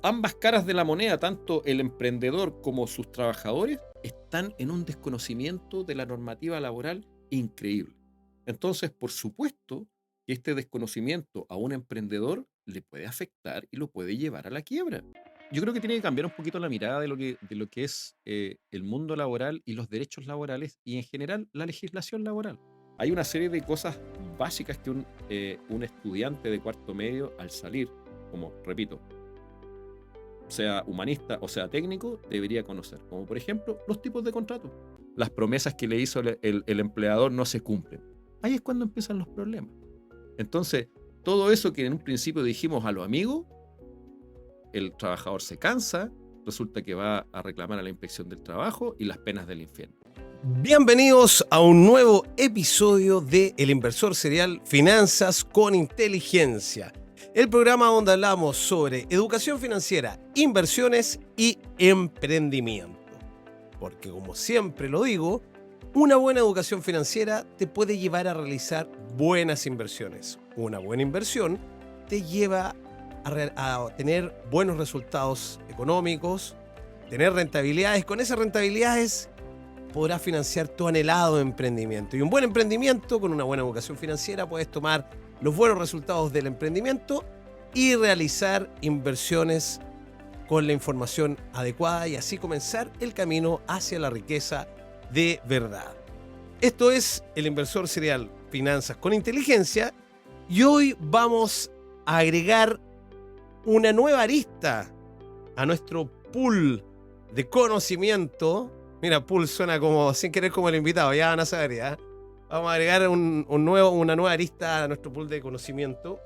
ambas caras de la moneda, tanto el emprendedor como sus trabajadores, están en un desconocimiento de la normativa laboral increíble. Entonces, por supuesto que este desconocimiento a un emprendedor le puede afectar y lo puede llevar a la quiebra. Yo creo que tiene que cambiar un poquito la mirada de lo que es el mundo laboral y los derechos laborales y en general la legislación laboral. Hay una serie de cosas básicas que un estudiante de cuarto medio al salir, como repito, sea humanista o sea técnico, debería conocer, como por ejemplo los tipos de contrato. Las promesas que le hizo el empleador no se cumplen. Ahí es cuando empiezan los problemas. Entonces, todo eso que en un principio dijimos a los amigos, el trabajador se cansa, resulta que va a reclamar a la inspección del trabajo y las penas del infierno. Bienvenidos a un nuevo episodio de El Inversor Serial Finanzas con Inteligencia, el programa donde hablamos sobre educación financiera, inversiones y emprendimiento. Porque como siempre lo digo, una buena educación financiera te puede llevar a realizar buenas inversiones. Una buena inversión te lleva a tener buenos resultados económicos, tener rentabilidades. Con esas rentabilidades podrás financiar tu anhelado emprendimiento. Y un buen emprendimiento con una buena educación financiera puedes tomar los buenos resultados del emprendimiento y realizar inversiones con la información adecuada y así comenzar el camino hacia la riqueza de verdad. Esto es El Inversor Serial Finanzas con Inteligencia y hoy vamos a agregar una nueva arista a nuestro pool de conocimiento. Mira, pool suena como sin querer como el invitado, ya van a saber ya. Vamos a agregar una nueva arista a nuestro pool de conocimiento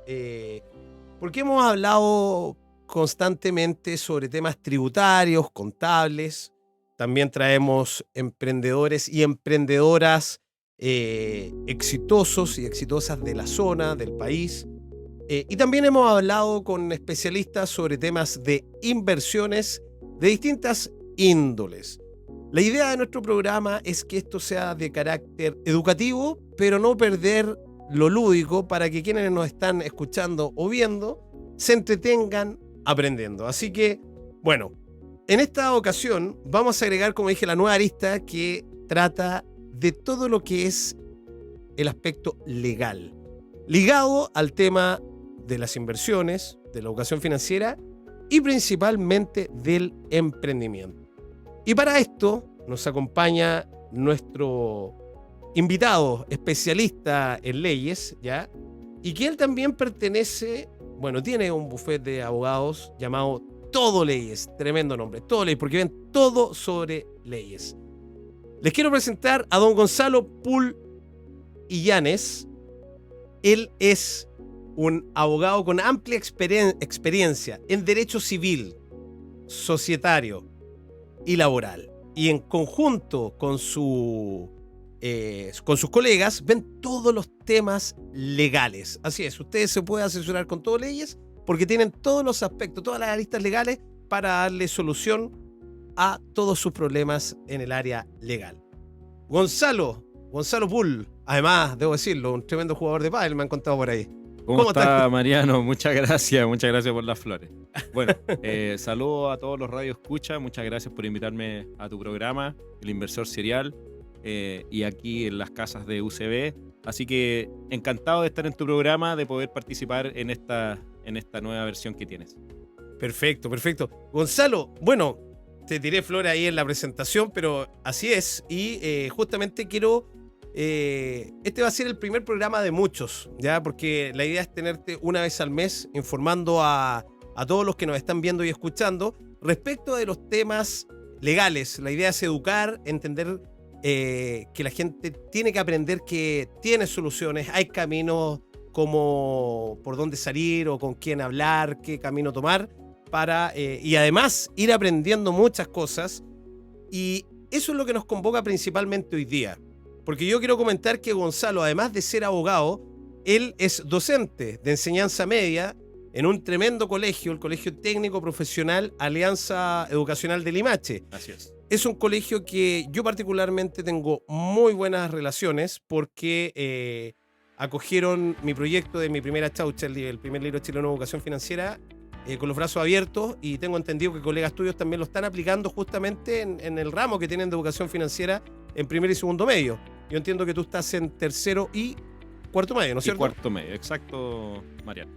porque hemos hablado constantemente sobre temas tributarios, contables. También traemos emprendedores y emprendedoras exitosos y exitosas de la zona, del país. Y también hemos hablado con especialistas sobre temas de inversiones de distintas índoles. La idea de nuestro programa es que esto sea de carácter educativo, pero no perder lo lúdico para que quienes nos están escuchando o viendo se entretengan aprendiendo. Así que, bueno, en esta ocasión vamos a agregar, como dije, la nueva arista que trata de todo lo que es el aspecto legal, ligado al tema de las inversiones, de la educación financiera y principalmente del emprendimiento. Y para esto nos acompaña nuestro invitado especialista en leyes, ¿ya? Y que él también pertenece, bueno, tiene un bufete de abogados llamado Todo Leyes, tremendo nombre, Todo Leyes, porque ven todo sobre leyes. Les quiero presentar a don Gonzalo Pool Illanes. Él es un abogado con amplia experiencia en derecho civil, societario y laboral. Y en conjunto con sus colegas ven todos los temas legales. Así es, ustedes se pueden asesorar con Todo Leyes porque tienen todos los aspectos, todas las aristas legales para darle solución a todos sus problemas en el área legal. Gonzalo Pool, además, debo decirlo, un tremendo jugador de pádel, me han contado por ahí. ¿Cómo está, Mariano? Muchas gracias por las flores. Bueno, saludo a todos los radioescuchas, muchas gracias por invitarme a tu programa, El Inversor Serial, y aquí en las casas de UCB. Así que encantado de estar en tu programa, de poder participar en esta nueva versión que tienes. Perfecto. Gonzalo, bueno, te tiré flores ahí en la presentación, pero así es. Y justamente quiero... este va a ser el primer programa de muchos, ¿ya? Porque la idea es tenerte una vez al mes informando a todos los que nos están viendo y escuchando respecto de los temas legales. La idea es educar, entender que la gente tiene que aprender que tiene soluciones, hay caminos como por dónde salir o con quién hablar, qué camino tomar para y además ir aprendiendo muchas cosas, y eso es lo que nos convoca principalmente hoy día. Porque yo quiero comentar que Gonzalo, además de ser abogado, él es docente de enseñanza media en un tremendo colegio, el Colegio Técnico Profesional Alianza Educacional de Limache. Así es. Es un colegio que yo particularmente tengo muy buenas relaciones porque acogieron mi proyecto de mi primera chaucha, el primer libro chileno de educación financiera, con los brazos abiertos, y tengo entendido que colegas tuyos también lo están aplicando justamente en el ramo que tienen de educación financiera en primer y segundo medio. Yo entiendo que tú estás en tercero y cuarto medio, ¿no es Y cierto? cuarto medio, exacto, Mariano.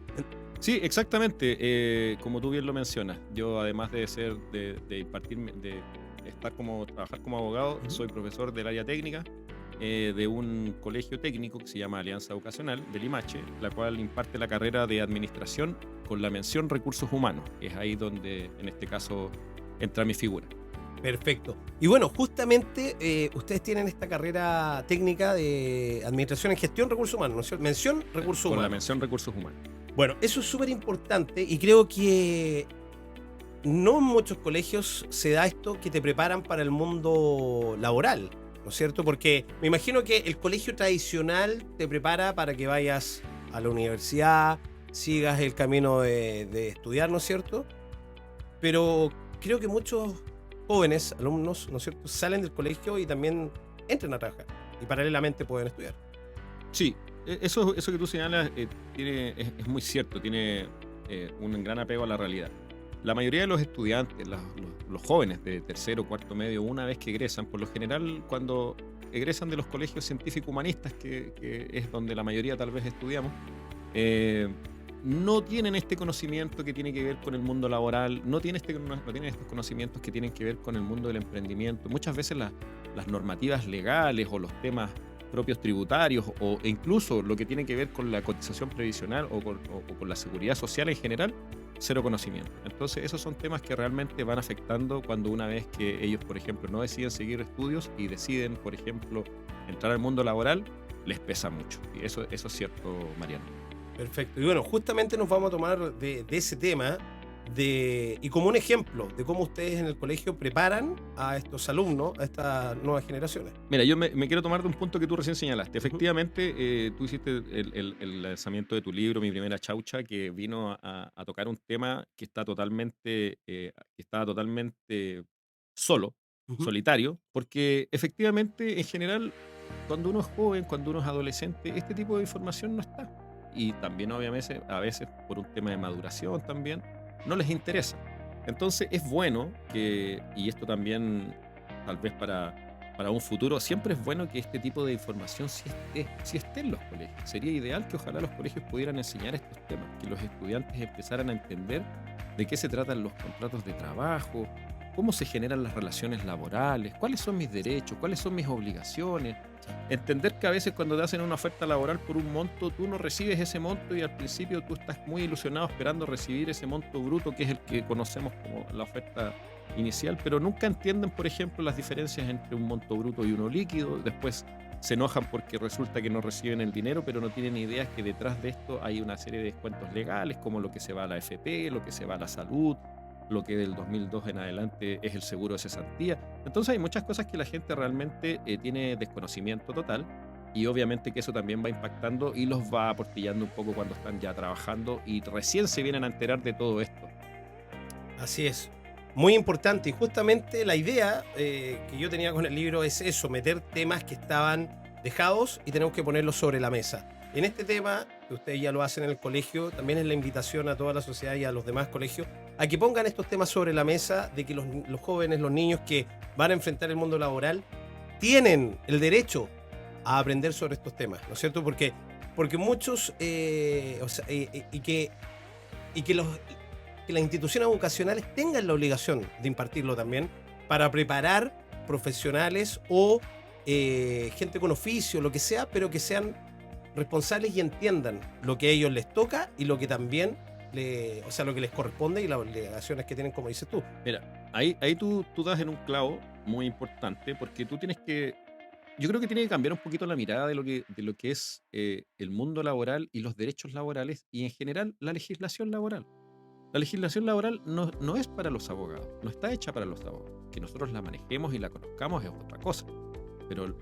Sí, exactamente. Como tú bien lo mencionas, yo además de impartir, de trabajar como abogado, soy profesor del área técnica de un colegio técnico que se llama Alianza Educacional de Limache, la cual imparte la carrera de administración con la mención recursos humanos. Es ahí donde, en este caso, entra mi figura. Perfecto. Y bueno, justamente ustedes tienen esta carrera técnica de administración en gestión recursos humanos, ¿no es cierto? Mención recursos Con la humanos. mención recursos humanos. Bueno, eso es súper importante y creo que no en muchos colegios se da esto que te preparan para el mundo laboral, ¿no es cierto? Porque me imagino que el colegio tradicional te prepara para que vayas a la universidad, sigas el camino de estudiar, ¿no es cierto? Pero creo que muchos jóvenes, alumnos, ¿no es cierto?, salen del colegio y también entran a trabajar y paralelamente pueden estudiar. Sí, eso que tú señalas es muy cierto, tiene un gran apego a la realidad. La mayoría de los estudiantes, los jóvenes de tercero, cuarto medio, una vez que egresan, por lo general cuando egresan de los colegios científico-humanistas, que es donde la mayoría tal vez estudiamos, no tienen este conocimiento que tiene que ver con el mundo laboral, no tienen estos conocimientos que tienen que ver con el mundo del emprendimiento. Muchas veces las normativas legales o los temas propios tributarios e incluso lo que tiene que ver con la cotización previsional o con la seguridad social en general, cero conocimiento. Entonces esos son temas que realmente van afectando cuando una vez que ellos, por ejemplo, no deciden seguir estudios y deciden, por ejemplo, entrar al mundo laboral, les pesa mucho. Y eso es cierto, Mariano. Perfecto. Y bueno, justamente nos vamos a tomar de ese tema y como un ejemplo de cómo ustedes en el colegio preparan a estos alumnos, a estas nuevas generaciones. Mira, yo me quiero tomar de un punto que tú recién señalaste. Efectivamente, tú hiciste el lanzamiento de tu libro, Mi Primera Chaucha, que vino a tocar un tema que estaba totalmente solo, Ujú. solitario, porque efectivamente, en general, cuando uno es joven, cuando uno es adolescente, este tipo de información no está. Y también, obviamente, a veces por un tema de maduración también, no les interesa. Entonces es bueno y esto también tal vez para un futuro, siempre es bueno que este tipo de información sí esté en los colegios. Sería ideal que ojalá los colegios pudieran enseñar estos temas, que los estudiantes empezaran a entender de qué se tratan los contratos de trabajo, cómo se generan las relaciones laborales, cuáles son mis derechos, cuáles son mis obligaciones. Entender que a veces cuando te hacen una oferta laboral por un monto, tú no recibes ese monto y al principio tú estás muy ilusionado esperando recibir ese monto bruto que es el que conocemos como la oferta inicial, pero nunca entienden, por ejemplo, las diferencias entre un monto bruto y uno líquido. Después se enojan porque resulta que no reciben el dinero, pero no tienen idea que detrás de esto hay una serie de descuentos legales, como lo que se va a la AFP, lo que se va a la salud, lo que del 2002 en adelante es el seguro de cesantía. Entonces hay muchas cosas que la gente realmente tiene desconocimiento total, y obviamente que eso también va impactando y los va aportillando un poco cuando están ya trabajando y recién se vienen a enterar de todo esto. Así es. Muy importante. Y justamente la idea que yo tenía con el libro es eso, meter temas que estaban dejados y tenemos que ponerlos sobre la mesa. En este tema, que ustedes ya lo hacen en el colegio, también es la invitación a toda la sociedad y a los demás colegios a que pongan estos temas sobre la mesa, de que los jóvenes, los niños que van a enfrentar el mundo laboral, tienen el derecho a aprender sobre estos temas, ¿no es cierto? Porque muchos, o sea, y que las instituciones vocacionales tengan la obligación de impartirlo también para preparar profesionales o gente con oficio, lo que sea, pero que sean responsables y entiendan lo que a ellos les toca y lo que también o sea, lo que les corresponde y las obligaciones que tienen, como dices tú. Mira, ahí tú das en un clavo muy importante porque yo creo que tiene que cambiar un poquito la mirada de lo que es el mundo laboral y los derechos laborales y en general la legislación laboral. La legislación laboral no es para los abogados, no está hecha para los abogados. Que nosotros la manejemos y la conozcamos es otra cosa. Pero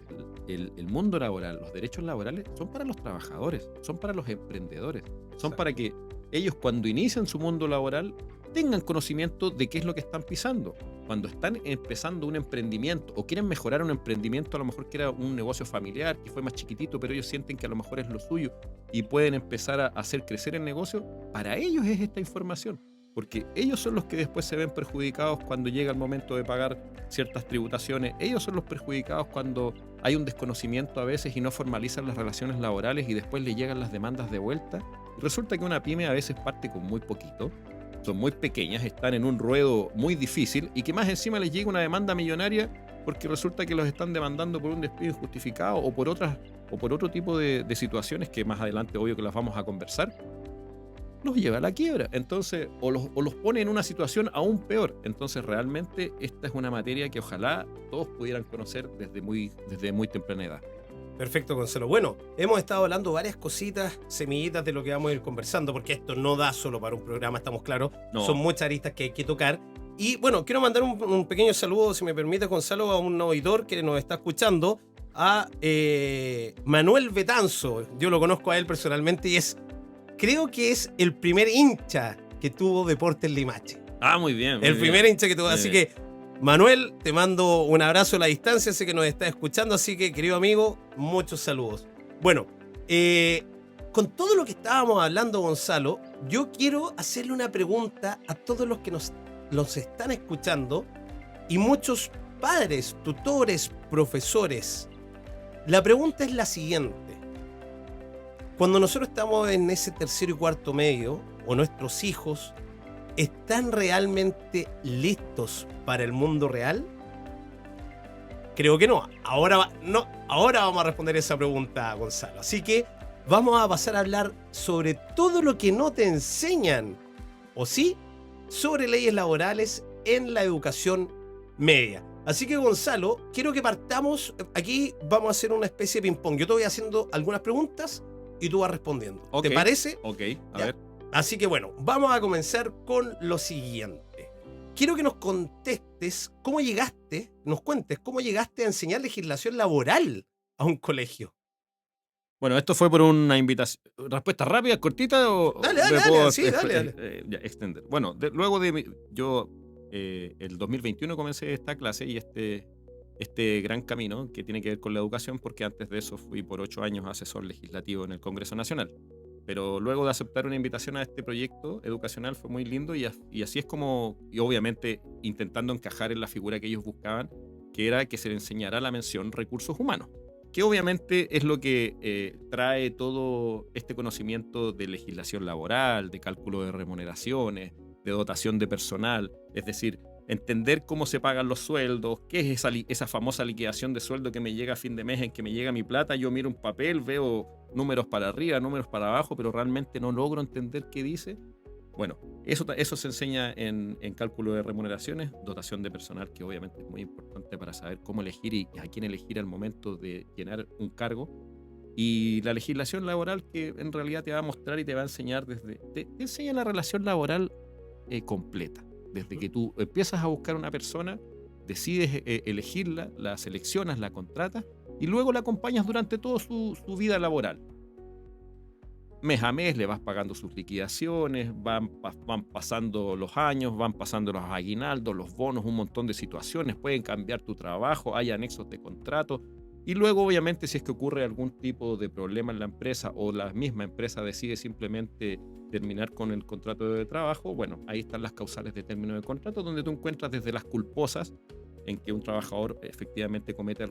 el mundo laboral, los derechos laborales son para los trabajadores, son para los emprendedores, son para que ellos cuando inician su mundo laboral tengan conocimiento de qué es lo que están pisando. Cuando están empezando un emprendimiento o quieren mejorar un emprendimiento, a lo mejor que era un negocio familiar, que fue más chiquitito, pero ellos sienten que a lo mejor es lo suyo y pueden empezar a hacer crecer el negocio, para ellos es esta información. porque ellos son los que después se ven perjudicados cuando llega el momento de pagar ciertas tributaciones, ellos son los perjudicados cuando hay un desconocimiento a veces y no formalizan las relaciones laborales y después le llegan las demandas de vuelta. Y resulta que una pyme a veces parte con muy poquito, son muy pequeñas, están en un ruedo muy difícil y que más encima les llega una demanda millonaria porque resulta que los están demandando por un despido injustificado o por otro tipo de situaciones que más adelante obvio que las vamos a conversar, los lleva a la quiebra. Entonces, o los pone en una situación aún peor. Entonces, realmente esta es una materia que ojalá todos pudieran conocer desde muy temprana edad. Perfecto, Gonzalo. Bueno, hemos estado hablando varias cositas, semillitas de lo que vamos a ir conversando, porque esto no da solo para un programa, estamos claros. No. Son muchas aristas que hay que tocar. Y bueno, quiero mandar un pequeño saludo, si me permite, Gonzalo, a un oidor que nos está escuchando, a Manuel Betanzo. Yo lo conozco a él personalmente y creo que es el primer hincha que tuvo Deportes Limache. Ah, muy bien. El primer hincha que tuvo. Así que, Manuel, te mando un abrazo a la distancia, sé que nos estás escuchando, así que, querido amigo, muchos saludos. Bueno, con todo lo que estábamos hablando, Gonzalo, yo quiero hacerle una pregunta a todos los que nos están escuchando y muchos padres, tutores, profesores. La pregunta es la siguiente. Cuando nosotros estamos en ese tercero y cuarto medio, o nuestros hijos, ¿están realmente listos para el mundo real? Creo que no. Ahora vamos a responder esa pregunta, Gonzalo. Así que vamos a pasar a hablar sobre todo lo que no te enseñan, o sí, sobre leyes laborales en la educación media. Así que, Gonzalo, quiero que partamos. Aquí vamos a hacer una especie de ping-pong. Yo te voy haciendo algunas preguntas y tú vas respondiendo. Okay. ¿Te parece? Ok, a Ya. ver. Así que bueno, vamos a comenzar con lo siguiente. Quiero que nos cuentes cómo llegaste a enseñar legislación laboral a un colegio. Bueno, ¿esto fue por una invitación? ¿Respuesta rápida, cortita o Dale, me puedo sí, dale. ya, extender? Bueno, yo el 2021 comencé esta clase y este gran camino que tiene que ver con la educación, porque antes de eso fui por 8 años asesor legislativo en el Congreso Nacional. Pero luego de aceptar una invitación a este proyecto educacional fue muy lindo y así es como, y obviamente intentando encajar en la figura que ellos buscaban, que era que se le enseñara la mención recursos humanos, que obviamente es lo que trae todo este conocimiento de legislación laboral, de cálculo de remuneraciones, de dotación de personal, es decir, entender cómo se pagan los sueldos, qué es esa famosa liquidación de sueldo que me llega a fin de mes, en que me llega mi plata, yo miro un papel, veo números para arriba, números para abajo, pero realmente no logro entender qué dice. Bueno, eso se enseña en cálculo de remuneraciones, dotación de personal, que obviamente es muy importante para saber cómo elegir y a quién elegir al momento de llenar un cargo. Y la legislación laboral, que en realidad te va a mostrar y te va a enseñar te enseña la relación laboral completa. Desde que tú empiezas a buscar una persona, decides elegirla, la seleccionas, la contratas y luego la acompañas durante toda su vida laboral. Mes a mes le vas pagando sus liquidaciones, van pasando los años, van pasando los aguinaldos, los bonos, un montón de situaciones, pueden cambiar tu trabajo, hay anexos de contrato. Y luego, obviamente, si es que ocurre algún tipo de problema en la empresa o la misma empresa decide simplemente terminar con el contrato de trabajo, bueno, ahí están las causales de término de contrato, donde tú encuentras desde las culposas, en que un trabajador efectivamente comete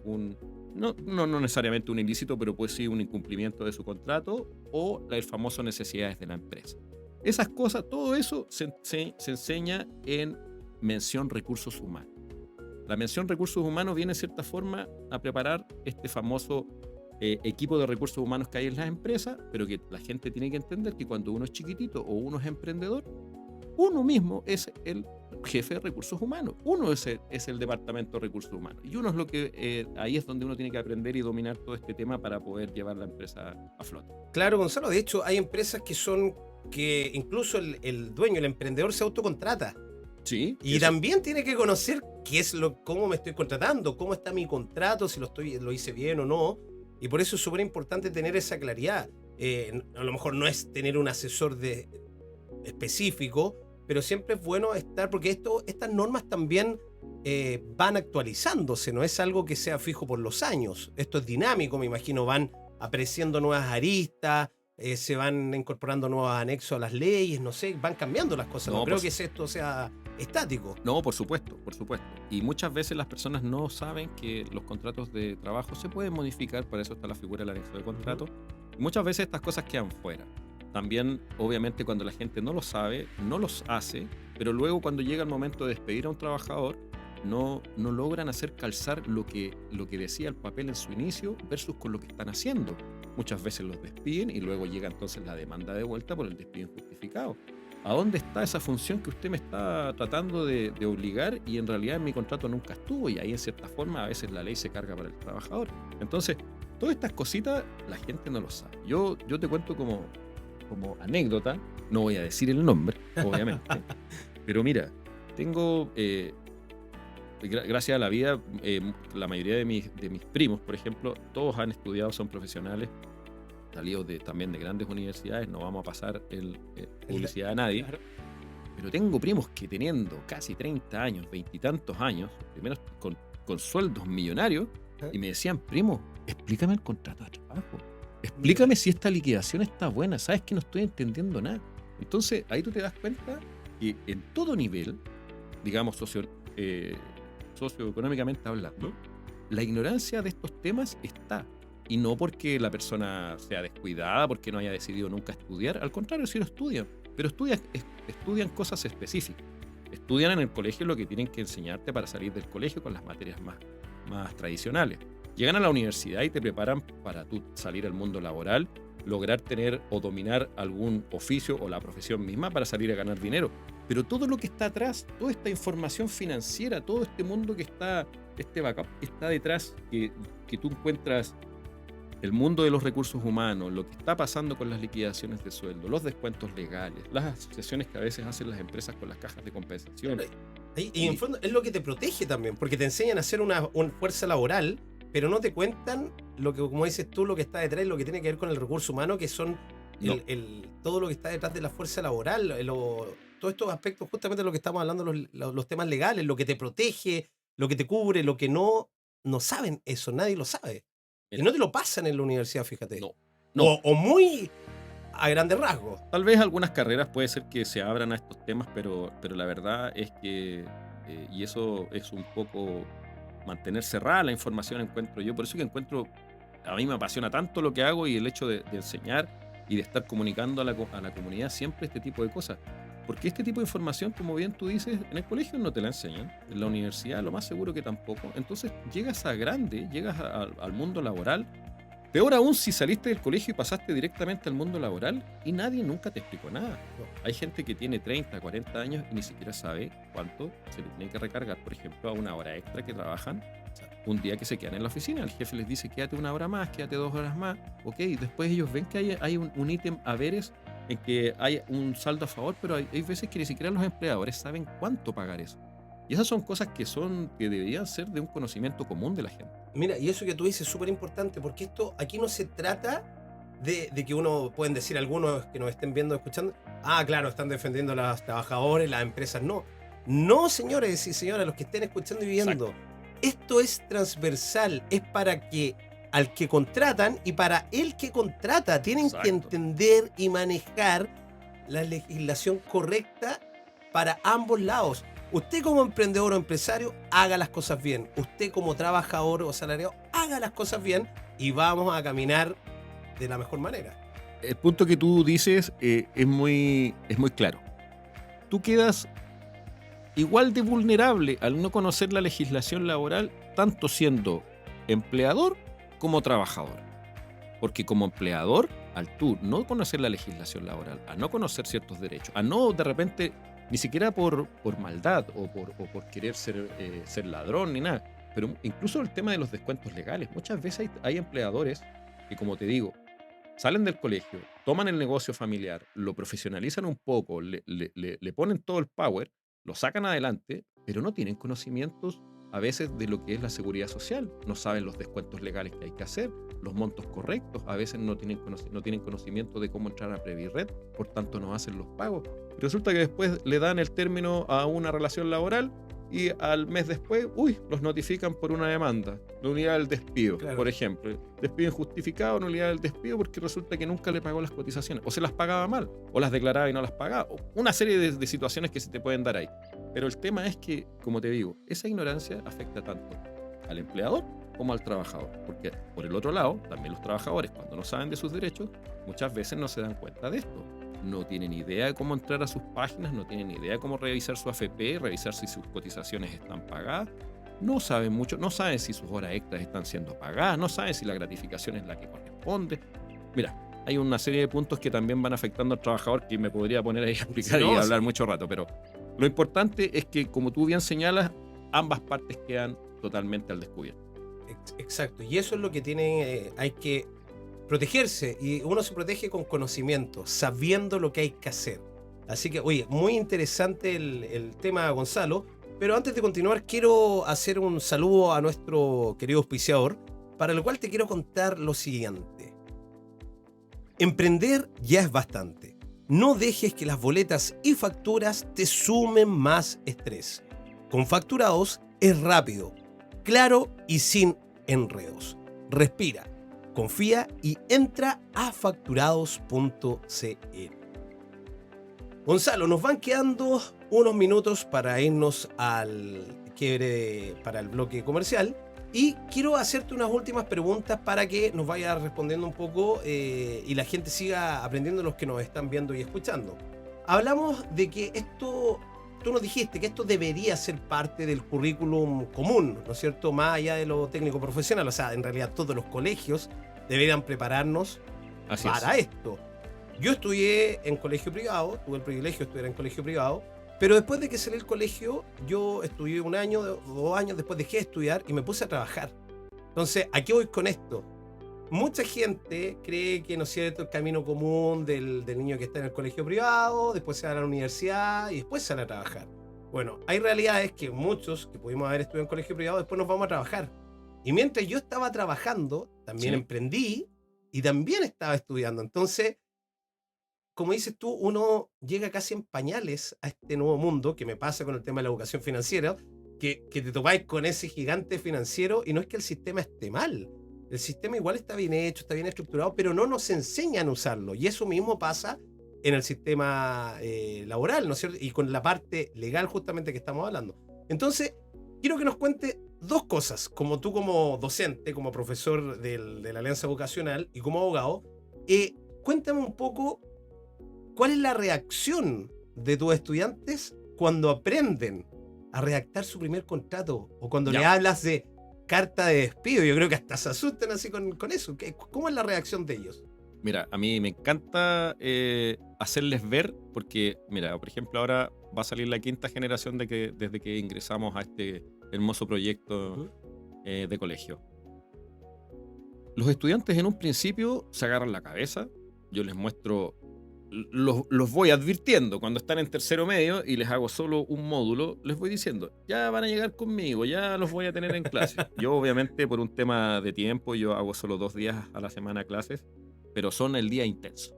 no necesariamente un ilícito, pero puede ser un incumplimiento de su contrato, o el famoso necesidades de la empresa. Esas cosas, todo eso se enseña en mención recursos humanos. La mención recursos humanos viene, en cierta forma, a preparar este famoso equipo de recursos humanos que hay en las empresas, pero que la gente tiene que entender que cuando uno es chiquitito o uno es emprendedor, uno mismo es el jefe de recursos humanos. Uno es el departamento de recursos humanos. Y uno es lo que ahí es donde uno tiene que aprender y dominar todo este tema para poder llevar la empresa a flote. Claro, Gonzalo. De hecho, hay empresas que incluso el dueño, el emprendedor, se autocontrata. Sí. Y también tiene que conocer cómo me estoy contratando, cómo está mi contrato, si lo hice bien o no. Y por eso es súper importante tener esa claridad. A lo mejor no es tener un asesor específico, pero siempre es bueno estar, porque estas normas también van actualizándose, no es algo que sea fijo por los años. Esto es dinámico, me imagino, van apareciendo nuevas aristas, se van incorporando nuevos anexos a las leyes, no sé, van cambiando las cosas. No No, creo que esto sea estático. no, por supuesto, por supuesto. Y muchas veces las personas no saben que los contratos de trabajo se pueden modificar, para eso está la figura del anexo de contrato. Y muchas veces estas cosas quedan fuera. También, obviamente, cuando la gente no lo sabe, no los hace, pero luego cuando llega el momento de despedir a un trabajador, no logran hacer calzar lo que decía el papel en su inicio versus con lo que están haciendo. Muchas veces los despiden y luego llega entonces la demanda de vuelta por el despido injustificado. ¿A dónde está esa función que usted me está tratando de obligar y en realidad en mi contrato nunca estuvo? Y ahí en cierta forma a veces la ley se carga para el trabajador. Entonces, todas estas cositas la gente no lo sabe. Yo te cuento como anécdota, no voy a decir el nombre, obviamente, pero mira, tengo, gracias a la vida, la mayoría de mis primos, por ejemplo, todos han estudiado, son profesionales, salidos también de grandes universidades, no vamos a pasar publicidad a nadie, Claro. pero tengo primos que teniendo casi 30 años, 20 y tantos años, primero con sueldos millonarios, y me decían, primo, explícame el contrato de trabajo. Explícame si esta liquidación está buena, sabes que no estoy entendiendo nada. Entonces, ahí tú te das cuenta que en todo nivel, digamos socioeconómicamente hablando, la ignorancia de estos temas está. Y no porque la persona sea descuidada, porque no haya decidido nunca estudiar, al contrario, sí lo estudian, pero estudian cosas específicas. Estudian en el colegio lo que tienen que enseñarte para salir del colegio con las materias más tradicionales. Llegan a la universidad y te preparan para tú salir al mundo laboral, lograr tener o dominar algún oficio o la profesión misma para salir a ganar dinero. Pero todo lo que está atrás, toda esta información financiera, todo este mundo que está, este backup que está detrás, que tú encuentras el mundo de los recursos humanos, lo que está pasando con las liquidaciones de sueldo, los descuentos legales, las asociaciones que a veces hacen las empresas con las cajas de compensación. Y en fondo es lo que te protege también, porque te enseñan a hacer una fuerza laboral, pero no te cuentan lo que, como dices tú, lo que está detrás, lo que tiene que ver con el recurso humano, que son No. todo lo que está detrás de la fuerza laboral, todos estos aspectos, justamente lo que estamos hablando, los temas legales, lo que te protege, lo que te cubre, lo que no saben eso, nadie lo sabe. Y Mira, no te lo pasan en la universidad, fíjate. no. O muy a grandes rasgos. Tal vez algunas carreras puede ser que se abran a estos temas, pero la verdad es que, y eso es un poco mantener cerrada la información, encuentro yo. Por eso que a mí me apasiona tanto lo que hago y el hecho de enseñar y de estar comunicando a la comunidad siempre este tipo de cosas. Porque este tipo de información, como bien tú dices, en el colegio no te la enseñan, en la universidad lo más seguro que tampoco. Entonces llegas llegas al mundo laboral. Peor aún si saliste del colegio y pasaste directamente al mundo laboral y nadie nunca te explicó nada. Hay gente que tiene 30, 40 años y ni siquiera sabe cuánto se le tiene que recargar, por ejemplo, a una hora extra que trabajan un día que se quedan en la oficina. El jefe les dice, quédate una hora más, quédate 2 horas más. Ok, después ellos ven que hay un ítem haberes en que hay un saldo a favor, pero hay veces que ni siquiera los empleadores saben cuánto pagar eso. Y esas son cosas que deberían ser de un conocimiento común de la gente. Mira, y eso que tú dices es súper importante, porque esto aquí no se trata de que pueden decir algunos que nos estén viendo, escuchando, claro, están defendiendo a los trabajadores, las empresas. No, no, señores y señoras, los que estén escuchando y viendo. Exacto. Esto es transversal, es para que al que contratan y para el que contrata tienen Exacto. que entender y manejar la legislación correcta para ambos lados. Usted como emprendedor o empresario, haga las cosas bien. Usted como trabajador o asalariado, haga las cosas bien y vamos a caminar de la mejor manera. El punto que tú dices es muy claro. Tú quedas igual de vulnerable al no conocer la legislación laboral, tanto siendo empleador como trabajador. Porque como empleador, al tú no conocer la legislación laboral, a no conocer ciertos derechos, a no de repente, ni siquiera por maldad o por querer ser ladrón ni nada, pero incluso el tema de los descuentos legales. Muchas veces hay empleadores que, como te digo, salen del colegio, toman el negocio familiar, lo profesionalizan un poco, le ponen todo el power, lo sacan adelante, pero no tienen conocimientos a veces de lo que es la seguridad social. No saben los descuentos legales que hay que hacer, los montos correctos, a veces no tienen conocimiento de cómo entrar a Previred, por tanto no hacen los pagos. Resulta que después le dan el término a una relación laboral y al mes después, los notifican por una demanda, nulidad del despido, Claro. por ejemplo. Despido injustificado, nulidad del despido, porque resulta que nunca le pagó las cotizaciones, o se las pagaba mal, o las declaraba y no las pagaba, o una serie de situaciones que se te pueden dar ahí. Pero el tema es que, como te digo, esa ignorancia afecta tanto al empleador como al trabajador, porque por el otro lado, también los trabajadores, cuando no saben de sus derechos, muchas veces no se dan cuenta de esto. No tienen idea de cómo entrar a sus páginas, no tienen idea de cómo revisar su AFP, revisar si sus cotizaciones están pagadas. No saben mucho, no saben si sus horas extras están siendo pagadas, no saben si la gratificación es la que corresponde. Mira, hay una serie de puntos que también van afectando al trabajador que me podría poner ahí a explicar y hablar mucho rato, pero lo importante es que, como tú bien señalas, ambas partes quedan totalmente al descubierto. Exacto, y eso es lo que tiene, hay que protegerse, y uno se protege con conocimiento, sabiendo lo que hay que hacer. Así que, oye, muy interesante el tema, Gonzalo, pero antes de continuar quiero hacer un saludo a nuestro querido auspiciador, para el cual te quiero contar lo siguiente. Emprender ya es bastante. No dejes que las boletas y facturas te sumen más estrés. Con Facturados es rápido, claro y sin enredos. Respira, confía y entra a facturados.cl. Gonzalo, nos van quedando unos minutos para irnos al quiebre para el bloque comercial y quiero hacerte unas últimas preguntas para que nos vayas respondiendo un poco y la gente siga aprendiendo, los que nos están viendo y escuchando. Hablamos de que esto, tú nos dijiste que esto debería ser parte del currículum común, ¿no es cierto? Más allá de lo técnico profesional, o sea, en realidad todos los colegios deberían prepararnos para esto. Yo estudié en colegio privado, tuve el privilegio de estudiar en colegio privado, pero después de que salí del colegio, yo estudié 1 año, 2 años, después dejé de estudiar y me puse a trabajar. Entonces, ¿a qué voy con esto? Mucha gente cree que, ¿no es cierto?, el camino común del niño que está en el colegio privado, después se va a la universidad y después sale a trabajar. Bueno, hay realidades que muchos que pudimos haber estudiado en colegio privado, después nos vamos a trabajar. Y mientras yo estaba trabajando, también emprendí y también estaba estudiando. Entonces, como dices tú, uno llega casi en pañales a este nuevo mundo, que me pasa con el tema de la educación financiera, que te topáis con ese gigante financiero, y no es que el sistema esté mal. El sistema igual está bien hecho, está bien estructurado, pero no nos enseñan a usarlo. Y eso mismo pasa en el sistema laboral, ¿no es cierto? Y con la parte legal justamente que estamos hablando. Entonces, quiero que nos cuente 2 cosas, como tú como docente, como profesor de la Alianza Vocacional y como abogado. Cuéntame un poco cuál es la reacción de tus estudiantes cuando aprenden a redactar su primer contrato o cuando le hablas de carta de despido. Yo creo que hasta se asustan así con eso. ¿Cómo es la reacción de ellos? Mira, a mí me encanta hacerles ver, porque, mira, por ejemplo, ahora va a salir la 5ª generación desde que ingresamos a este hermoso proyecto de colegio. Los estudiantes en un principio se agarran la cabeza, yo les muestro, los voy advirtiendo cuando están en tercero medio y les hago solo un módulo, les voy diciendo, ya van a llegar conmigo, ya los voy a tener en clase. Yo obviamente por un tema de tiempo, yo hago solo 2 días a la semana clases, pero son el día intenso.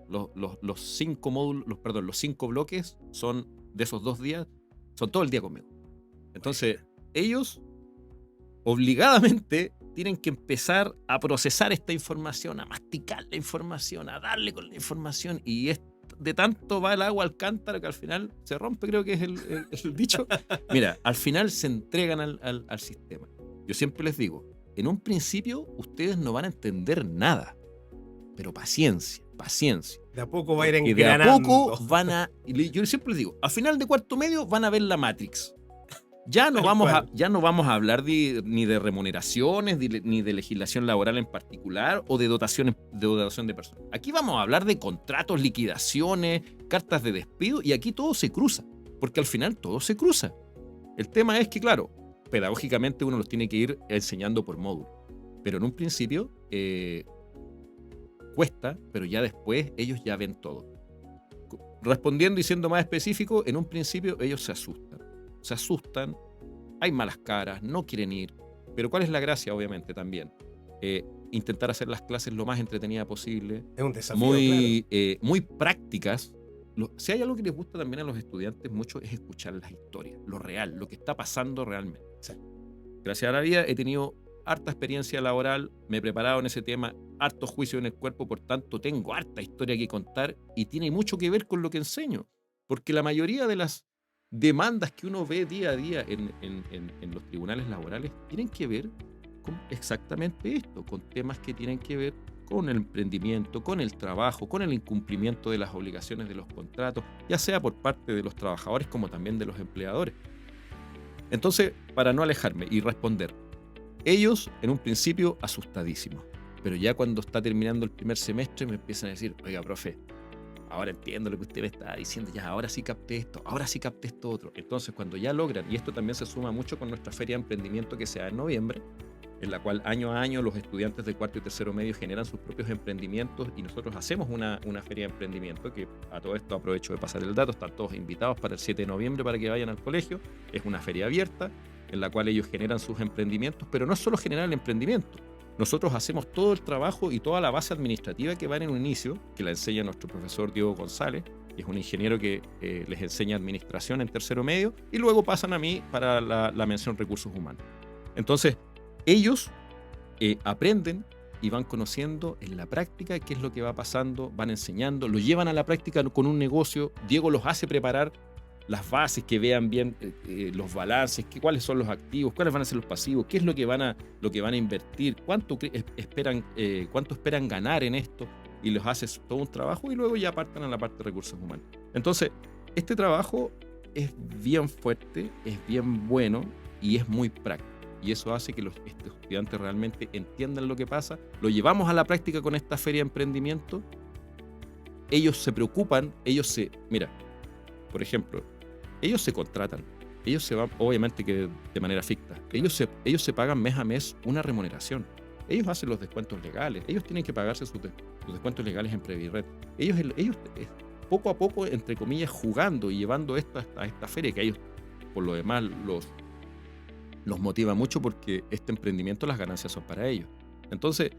Los 5 módulos, los 5 bloques son de esos 2 días, son todo el día conmigo. Entonces, ellos obligadamente tienen que empezar a procesar esta información, a masticar la información, a darle con la información, y de tanto va el agua al cántaro que al final se rompe, creo que es el dicho. Mira, al final se entregan al sistema. Yo siempre les digo, en un principio ustedes no van a entender nada, pero paciencia. De a poco va a ir engranando. Y de a poco van a... Yo siempre les digo, al final de cuarto medio van a ver la Matrix. Ya no vamos a hablar ni de remuneraciones, ni de legislación laboral en particular, o de dotación de personas. Aquí vamos a hablar de contratos, liquidaciones, cartas de despido, y aquí todo se cruza, porque al final todo se cruza. El tema es que, claro, pedagógicamente uno los tiene que ir enseñando por módulo, pero en un principio cuesta, pero ya después ellos ya ven todo. Respondiendo y siendo más específico, en un principio ellos se asustan, hay malas caras, no quieren ir, pero ¿cuál es la gracia? Obviamente también intentar hacer las clases lo más entretenidas posible, es un desafío, muy prácticas, Si hay algo que les gusta también a los estudiantes mucho es escuchar las historias, lo real, lo que está pasando realmente. Sí. Gracias a la vida he tenido harta experiencia laboral, me he preparado en ese tema, harto juicio en el cuerpo, por tanto tengo harta historia que contar y tiene mucho que ver con lo que enseño, porque la mayoría de las demandas que uno ve día a día en los tribunales laborales tienen que ver con exactamente esto, con temas que tienen que ver con el emprendimiento, con el trabajo, con el incumplimiento de las obligaciones de los contratos, ya sea por parte de los trabajadores como también de los empleadores. Entonces, para no alejarme y responder, ellos en un principio asustadísimos, pero ya cuando está terminando el primer semestre me empiezan a decir, oiga, profe, ahora entiendo lo que usted me está diciendo, ya ahora sí capté esto, ahora sí capté esto otro. Entonces, cuando ya logran, y esto también se suma mucho con nuestra feria de emprendimiento que se da en noviembre, en la cual año a año los estudiantes de cuarto y tercero medio generan sus propios emprendimientos y nosotros hacemos una feria de emprendimiento que a todo esto aprovecho de pasar el dato, están todos invitados para el 7 de noviembre para que vayan al colegio, es una feria abierta en la cual ellos generan sus emprendimientos, pero no es solo generar el emprendimiento, nosotros hacemos todo el trabajo y toda la base administrativa que va en un inicio, que la enseña nuestro profesor Diego González, que es un ingeniero que les enseña administración en tercero medio, y luego pasan a mí para la mención recursos humanos. Entonces, ellos aprenden y van conociendo en la práctica qué es lo que va pasando, van enseñando, lo llevan a la práctica con un negocio. Diego los hace preparar las bases, que vean bien los balances, cuáles son los activos, cuáles van a ser los pasivos, qué es lo que van a invertir, cuánto esperan ganar en esto, y los hace todo un trabajo y luego ya parten a la parte de recursos humanos. Entonces, este trabajo es bien fuerte, es bien bueno y es muy práctico. Y eso hace que estos estudiantes realmente entiendan lo que pasa. Lo llevamos a la práctica con esta feria de emprendimiento. Ellos se preocupan, mira, por ejemplo, ellos se contratan, ellos se van, obviamente que de manera ficta, ellos se pagan mes a mes una remuneración. Ellos hacen los descuentos legales, ellos tienen que pagarse sus descuentos legales en Previred. Ellos poco a poco, entre comillas, jugando y llevando esto a esta feria, que a ellos, por lo demás, los motiva mucho porque este emprendimiento, las ganancias son para ellos. Entonces,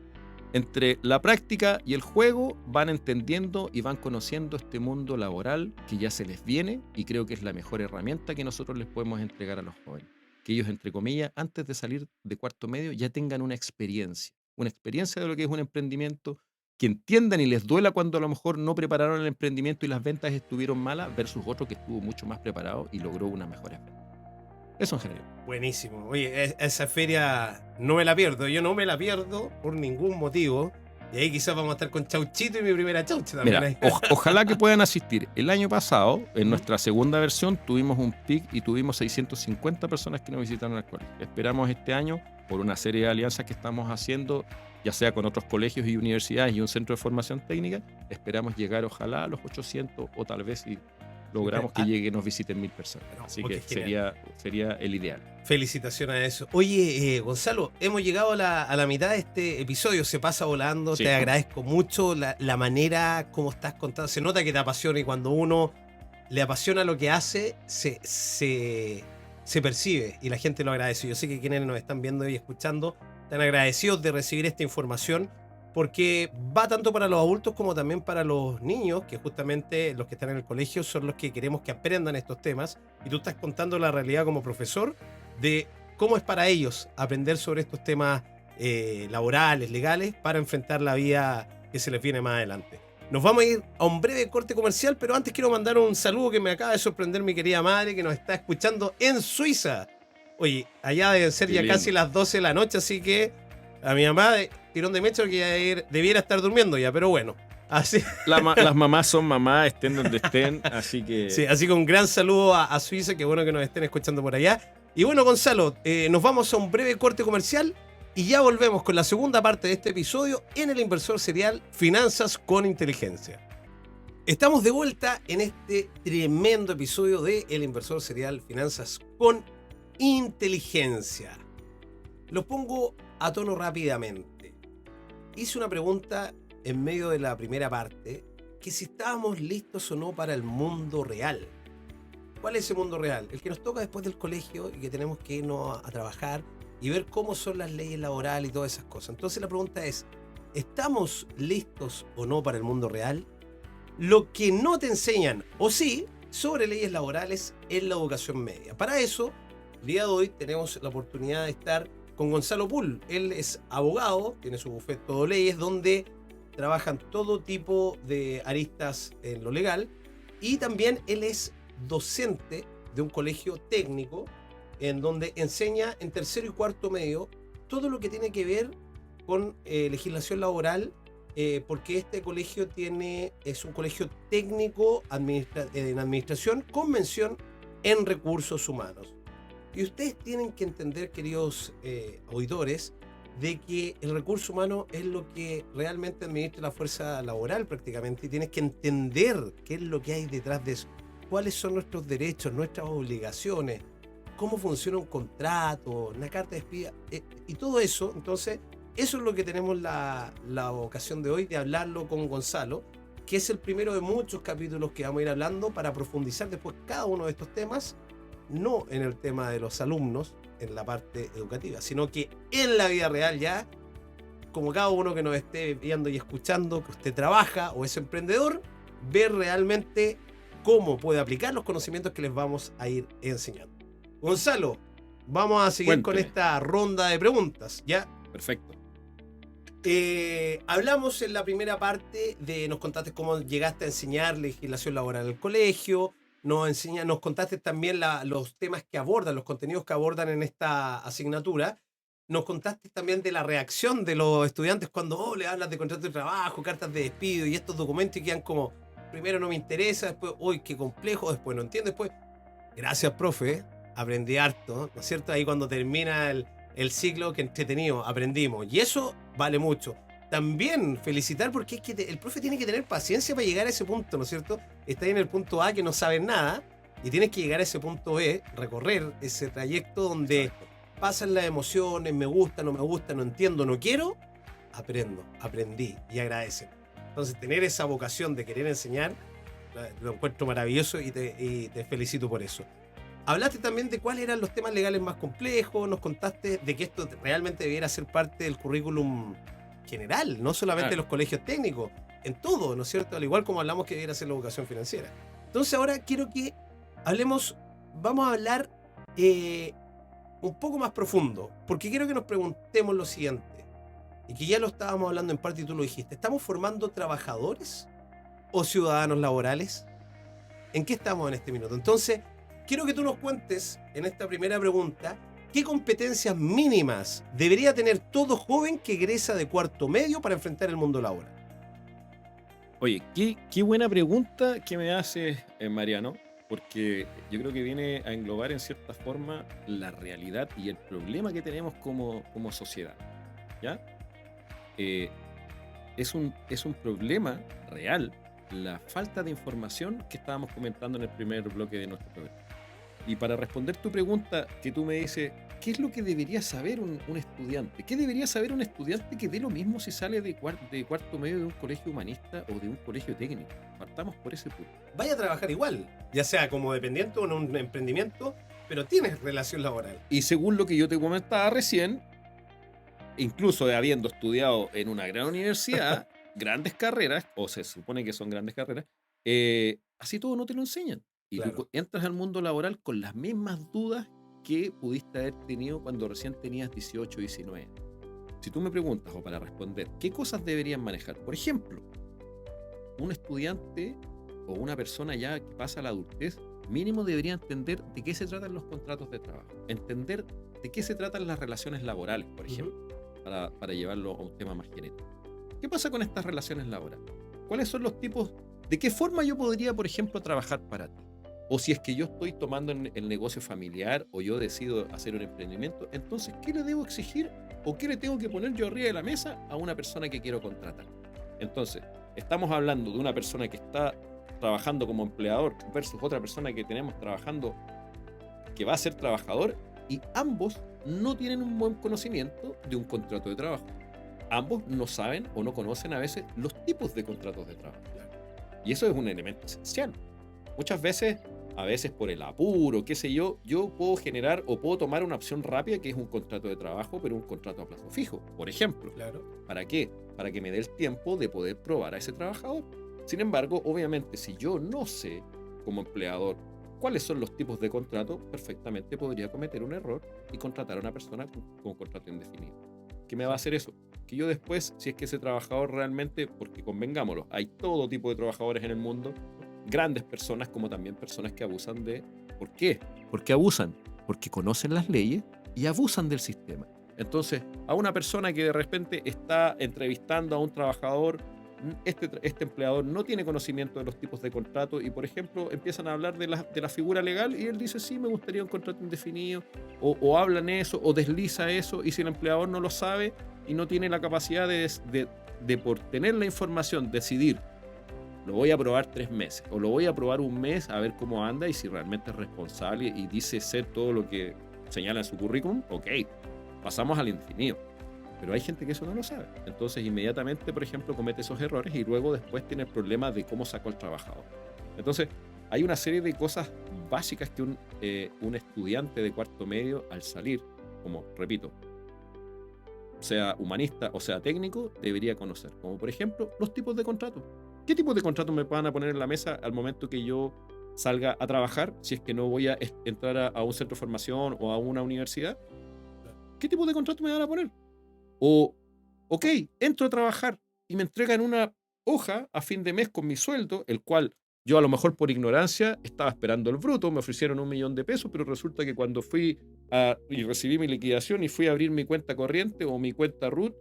entre la práctica y el juego van entendiendo y van conociendo este mundo laboral que ya se les viene, y creo que es la mejor herramienta que nosotros les podemos entregar a los jóvenes. Que ellos, entre comillas, antes de salir de cuarto medio ya tengan una experiencia de lo que es un emprendimiento, que entiendan y les duela cuando a lo mejor no prepararon el emprendimiento y las ventas estuvieron malas, versus otro que estuvo mucho más preparado y logró unas mejores ventas. Eso en general. Buenísimo. Oye, esa feria no me la pierdo. Yo no me la pierdo por ningún motivo. Y ahí quizás vamos a estar con Chauchito y mi primera chaucha también. Mira, ojalá que puedan asistir. El año pasado, en nuestra segunda versión, tuvimos un pic y tuvimos 650 personas que nos visitaron al colegio. Esperamos este año, por una serie de alianzas que estamos haciendo, ya sea con otros colegios y universidades y un centro de formación técnica, esperamos llegar ojalá a los 800 o tal vez si logramos que lleguen, nos visiten 1000 personas. Así que sería el ideal. Felicitaciones a eso. Oye, Gonzalo, hemos llegado a la mitad de este episodio. Se pasa volando. Sí. Te agradezco mucho la manera como estás contando. Se nota que te apasiona, y cuando uno le apasiona lo que hace, se percibe y la gente lo agradece. Yo sé que quienes nos están viendo y escuchando están agradecidos de recibir esta información, porque va tanto para los adultos como también para los niños, que justamente los que están en el colegio son los que queremos que aprendan estos temas, y tú estás contando la realidad como profesor de cómo es para ellos aprender sobre estos temas laborales, legales, para enfrentar la vida que se les viene más adelante. Nos vamos a ir a un breve corte comercial, pero antes quiero mandar un saludo que me acaba de sorprender mi querida madre, que nos está escuchando en Suiza. Oye, allá deben ser ya casi las 12 de la noche, así que a mi mamá tirón de mecho que debiera estar durmiendo ya, pero bueno. Así. Las mamás son mamás, estén donde estén, así que... Sí, así que un gran saludo a Suiza, qué bueno que nos estén escuchando por allá. Y bueno, Gonzalo, nos vamos a un breve corte comercial y ya volvemos con la segunda parte de este episodio en El Inversor Serial, Finanzas con Inteligencia. Estamos de vuelta en este tremendo episodio de El Inversor Serial, Finanzas con Inteligencia. Lo pongo a tono rápidamente. Hice una pregunta en medio de la primera parte, que si estábamos listos o no para el mundo real. ¿Cuál es ese mundo real? El que nos toca después del colegio y que tenemos que irnos a trabajar y ver cómo son las leyes laborales y todas esas cosas. Entonces la pregunta es, ¿estamos listos o no para el mundo real? Lo que no te enseñan, o sí, sobre leyes laborales en la educación media. Para eso, el día de hoy tenemos la oportunidad de estar con Gonzalo Pool. Él es abogado, tiene su bufete Todo Leyes, donde trabajan todo tipo de aristas en lo legal, y también él es docente de un colegio técnico en donde enseña en tercero y cuarto medio todo lo que tiene que ver con legislación laboral, porque este colegio es un colegio técnico en administración con mención en recursos humanos. Y ustedes tienen que entender, queridos auditores, de que el recurso humano es lo que realmente administra la fuerza laboral prácticamente, y tienes que entender qué es lo que hay detrás de eso, cuáles son nuestros derechos, nuestras obligaciones, cómo funciona un contrato, una carta de despido, y todo eso. Entonces, eso es lo que tenemos la ocasión de hoy de hablarlo con Gonzalo, que es el primero de muchos capítulos que vamos a ir hablando para profundizar después cada uno de estos temas, no en el tema de los alumnos, en la parte educativa, sino que en la vida real ya, como cada uno que nos esté viendo y escuchando, que usted trabaja o es emprendedor, ver realmente cómo puede aplicar los conocimientos que les vamos a ir enseñando. Gonzalo, vamos a seguir con esta ronda de preguntas, ¿ya? Perfecto. Hablamos en la primera parte nos contaste cómo llegaste a enseñar legislación laboral en el colegio, nos contaste también los temas que abordan, los contenidos que abordan en esta asignatura. Nos contaste también de la reacción de los estudiantes cuando le hablas de contrato de trabajo, cartas de despido y estos documentos, y quedan como, primero no me interesa, después, uy, qué complejo, después no entiendo, después, gracias, profe, aprendí harto, ¿no es cierto? Ahí cuando termina el ciclo, que entretenido, aprendimos. Y eso vale mucho. También felicitar, porque es que el profe tiene que tener paciencia para llegar a ese punto, ¿no es cierto? Está ahí en el punto A, que no sabes nada, y tienes que llegar a ese punto B, recorrer ese trayecto donde pasan las emociones, me gusta, no entiendo, no quiero, aprendí y agradecen. Entonces, tener esa vocación de querer enseñar, lo encuentro maravilloso, y te felicito por eso. Hablaste también de cuáles eran los temas legales más complejos, nos contaste de que esto realmente debiera ser parte del currículum general, no solamente en los colegios técnicos, en todo, ¿no es cierto? Al igual como hablamos que debiera ser la educación financiera. Entonces ahora quiero que vamos a hablar un poco más profundo, porque quiero que nos preguntemos lo siguiente, y que ya lo estábamos hablando en parte y tú lo dijiste. ¿Estamos formando trabajadores o ciudadanos laborales? ¿En qué estamos en este minuto? Entonces, quiero que tú nos cuentes en esta primera pregunta qué competencias mínimas debería tener todo joven que egresa de cuarto medio para enfrentar el mundo laboral. Oye, qué buena pregunta que me haces, Mariano, porque yo creo que viene a englobar en cierta forma la realidad y el problema que tenemos como sociedad, ¿ya? Es un problema real la falta de información que estábamos comentando en el primer bloque de nuestro programa. Y para responder tu pregunta, que tú me dices, ¿qué es lo que debería saber un estudiante? ¿Qué debería saber un estudiante que dé lo mismo si sale de cuarto medio de un colegio humanista o de un colegio técnico? Partamos por ese punto. Vaya a trabajar igual, ya sea como dependiente o en un emprendimiento, pero tienes relación laboral. Y según lo que yo te comentaba recién, incluso habiendo estudiado en una gran universidad, grandes carreras, o se supone que son grandes carreras, así todo no te lo enseñan. Y claro, tú entras al mundo laboral con las mismas dudas que pudiste haber tenido cuando recién tenías 18, 19 años. Si tú me preguntas, o para responder, ¿qué cosas deberían manejar? Por ejemplo, un estudiante o una persona ya que pasa a la adultez, mínimo debería entender de qué se tratan los contratos de trabajo, entender de qué se tratan las relaciones laborales, por ejemplo, para llevarlo a un tema más genérico. ¿Qué pasa con estas relaciones laborales? ¿Cuáles son los tipos? ¿De qué forma yo podría, por ejemplo, trabajar para ti? O si es que yo estoy tomando el negocio familiar o yo decido hacer un emprendimiento, entonces, ¿qué le debo exigir o qué le tengo que poner yo arriba de la mesa a una persona que quiero contratar? Entonces, estamos hablando de una persona que está trabajando como empleador versus otra persona que tenemos trabajando que va a ser trabajador, y ambos no tienen un buen conocimiento de un contrato de trabajo. Ambos no saben o no conocen a veces los tipos de contratos de trabajo. Y eso es un elemento esencial. Muchas veces, a veces por el apuro, qué sé yo puedo generar o puedo tomar una opción rápida que es un contrato de trabajo, pero un contrato a plazo fijo, por ejemplo. Claro. ¿Para qué? Para que me dé el tiempo de poder probar a ese trabajador. Sin embargo, obviamente, si yo no sé como empleador cuáles son los tipos de contrato, perfectamente podría cometer un error y contratar a una persona con contrato indefinido. ¿Qué me va a hacer eso? Que yo después, si es que ese trabajador realmente, porque convengámoslo, hay todo tipo de trabajadores en el mundo, grandes personas como también personas que abusan de... ¿Por qué? Porque abusan, porque conocen las leyes y abusan del sistema. Entonces, a una persona que de repente está entrevistando a un trabajador, este empleador no tiene conocimiento de los tipos de contrato y, por ejemplo, empiezan a hablar de la figura legal y él dice, sí, me gustaría un contrato indefinido, o hablan eso, o desliza eso, y si el empleador no lo sabe y no tiene la capacidad de por tener la información, decidir, lo voy a probar 3 meses, o lo voy a probar un mes a ver cómo anda y si realmente es responsable y dice ser todo lo que señala en su currículum, ok, pasamos al indefinido. Pero hay gente que eso no lo sabe. Entonces inmediatamente, por ejemplo, comete esos errores y luego después tiene el problema de cómo sacó el trabajador. Entonces hay una serie de cosas básicas que un estudiante de cuarto medio al salir, como repito, sea humanista o sea técnico, debería conocer. Como por ejemplo, los tipos de contrato. ¿Qué tipos de contratos me van a poner en la mesa al momento que yo salga a trabajar si es que no voy a entrar a un centro de formación o a una universidad? ¿Qué tipo de contrato me van a poner? O, ok, entro a trabajar y me entregan una hoja a fin de mes con mi sueldo, el cual yo a lo mejor por ignorancia estaba esperando el bruto, me ofrecieron 1.000.000 de pesos, pero resulta que cuando fui y recibí mi liquidación y fui a abrir mi cuenta corriente o mi cuenta RUT,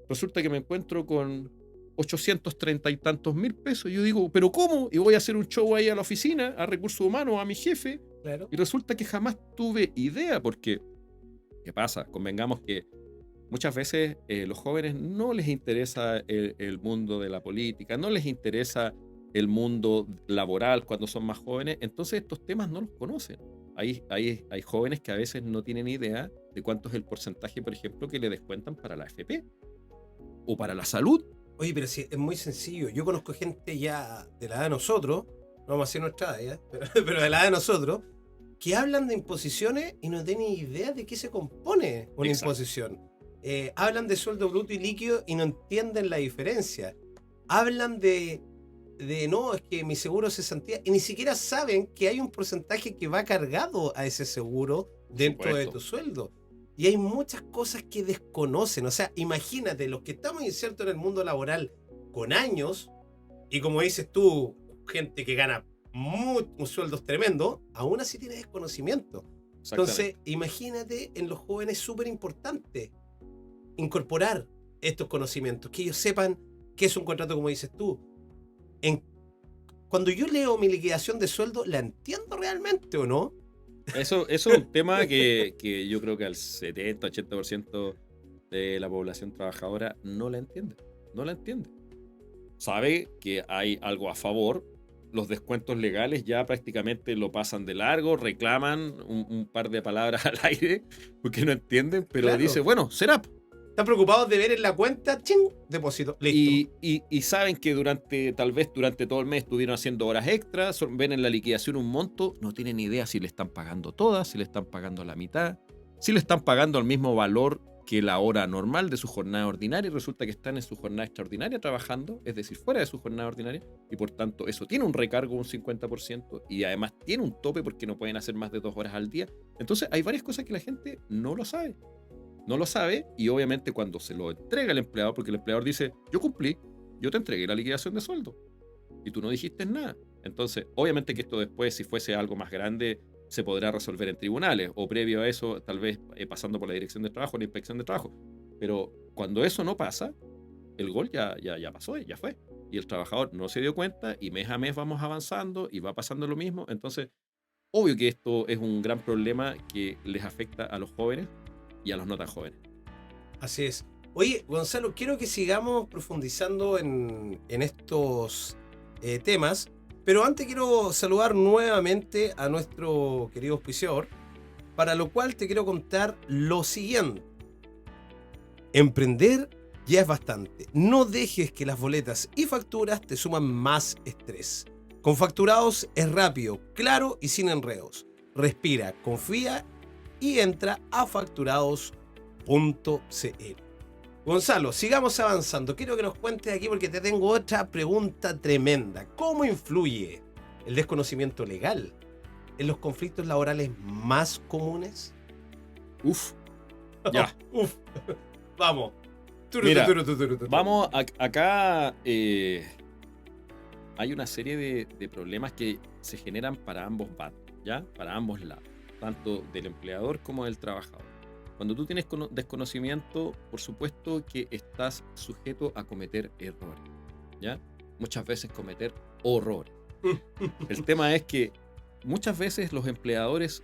resulta que me encuentro con 830 y tantos mil pesos. Y yo digo, ¿pero cómo? Y voy a hacer un show ahí a la oficina, a recursos humanos, a mi jefe. Claro. Y resulta que jamás tuve idea, porque, ¿qué pasa? Convengamos que muchas veces los jóvenes no les interesa el mundo de la política, no les interesa el mundo laboral cuando son más jóvenes, entonces estos temas no los conocen. Hay jóvenes que a veces no tienen idea de cuánto es el porcentaje, por ejemplo, que le descuentan para la AFP o para la salud. Oye, pero sí, es muy sencillo. Yo conozco gente ya de la edad de nosotros, no vamos a decir nuestra edad, ¿ya? Pero de la edad de nosotros, que hablan de imposiciones y no tienen idea de qué se compone una Exacto. imposición. Hablan de sueldo bruto y líquido y no entienden la diferencia. Hablan de no, es que mi seguro es cesantía y ni siquiera saben que hay un porcentaje que va cargado a ese seguro dentro de tu sueldo. Y hay muchas cosas que desconocen. O sea, imagínate, los que estamos insertos en el mundo laboral con años, y como dices tú, gente que gana sueldos tremendos, aún así tiene desconocimiento. Entonces, imagínate en los jóvenes, súper importante incorporar estos conocimientos, que ellos sepan qué es un contrato, como dices tú. Cuando yo leo mi liquidación de sueldo, ¿la entiendo realmente o no? Eso es un tema que yo creo que al 70-80% de la población trabajadora no la entiende. No la entiende. Sabe que hay algo a favor. Los descuentos legales ya prácticamente lo pasan de largo, reclaman un par de palabras al aire porque no entienden, pero Claro. dice, bueno, será. Están preocupados de ver en la cuenta, ¡ching! Depósito, listo. Y saben que tal vez durante todo el mes estuvieron haciendo horas extras, ven en la liquidación un monto, no tienen idea si le están pagando todas, si le están pagando la mitad, si le están pagando al mismo valor que la hora normal de su jornada ordinaria, y resulta que están en su jornada extraordinaria trabajando, es decir, fuera de su jornada ordinaria, y por tanto eso tiene un recargo un 50% y además tiene un tope porque no pueden hacer más de 2 horas al día. Entonces hay varias cosas que la gente no lo sabe. No lo sabe y obviamente cuando se lo entrega el empleador, porque el empleador dice, yo cumplí, yo te entregué la liquidación de sueldo y tú no dijiste nada. Entonces, obviamente que esto después, si fuese algo más grande, se podrá resolver en tribunales o previo a eso, tal vez pasando por la dirección de trabajo, la inspección de trabajo. Pero cuando eso no pasa, el gol ya pasó, ya fue. Y el trabajador no se dio cuenta y mes a mes vamos avanzando y va pasando lo mismo. Entonces, obvio que esto es un gran problema que les afecta a los jóvenes y a los no tan jóvenes. Así es. Oye, Gonzalo, quiero que sigamos profundizando en estos temas, pero antes quiero saludar nuevamente a nuestro querido auspiciador, para lo cual te quiero contar lo siguiente. Emprender ya es bastante. No dejes que las boletas y facturas te suman más estrés. Con Facturados es rápido, claro y sin enredos. Respira, confía y entra a facturados.cl. Gonzalo, sigamos avanzando. Quiero que nos cuentes aquí porque te tengo otra pregunta tremenda. ¿Cómo influye el desconocimiento legal en los conflictos laborales más comunes? Uf, ya. Uf, vamos. Mira, vamos, acá hay una serie de problemas que se generan para ambos bandos, ¿ya? Para ambos lados, tanto del empleador como del trabajador. Cuando tú tienes desconocimiento, por supuesto que estás sujeto a cometer errores, ¿ya? Muchas veces cometer horrores. El tema es que muchas veces los empleadores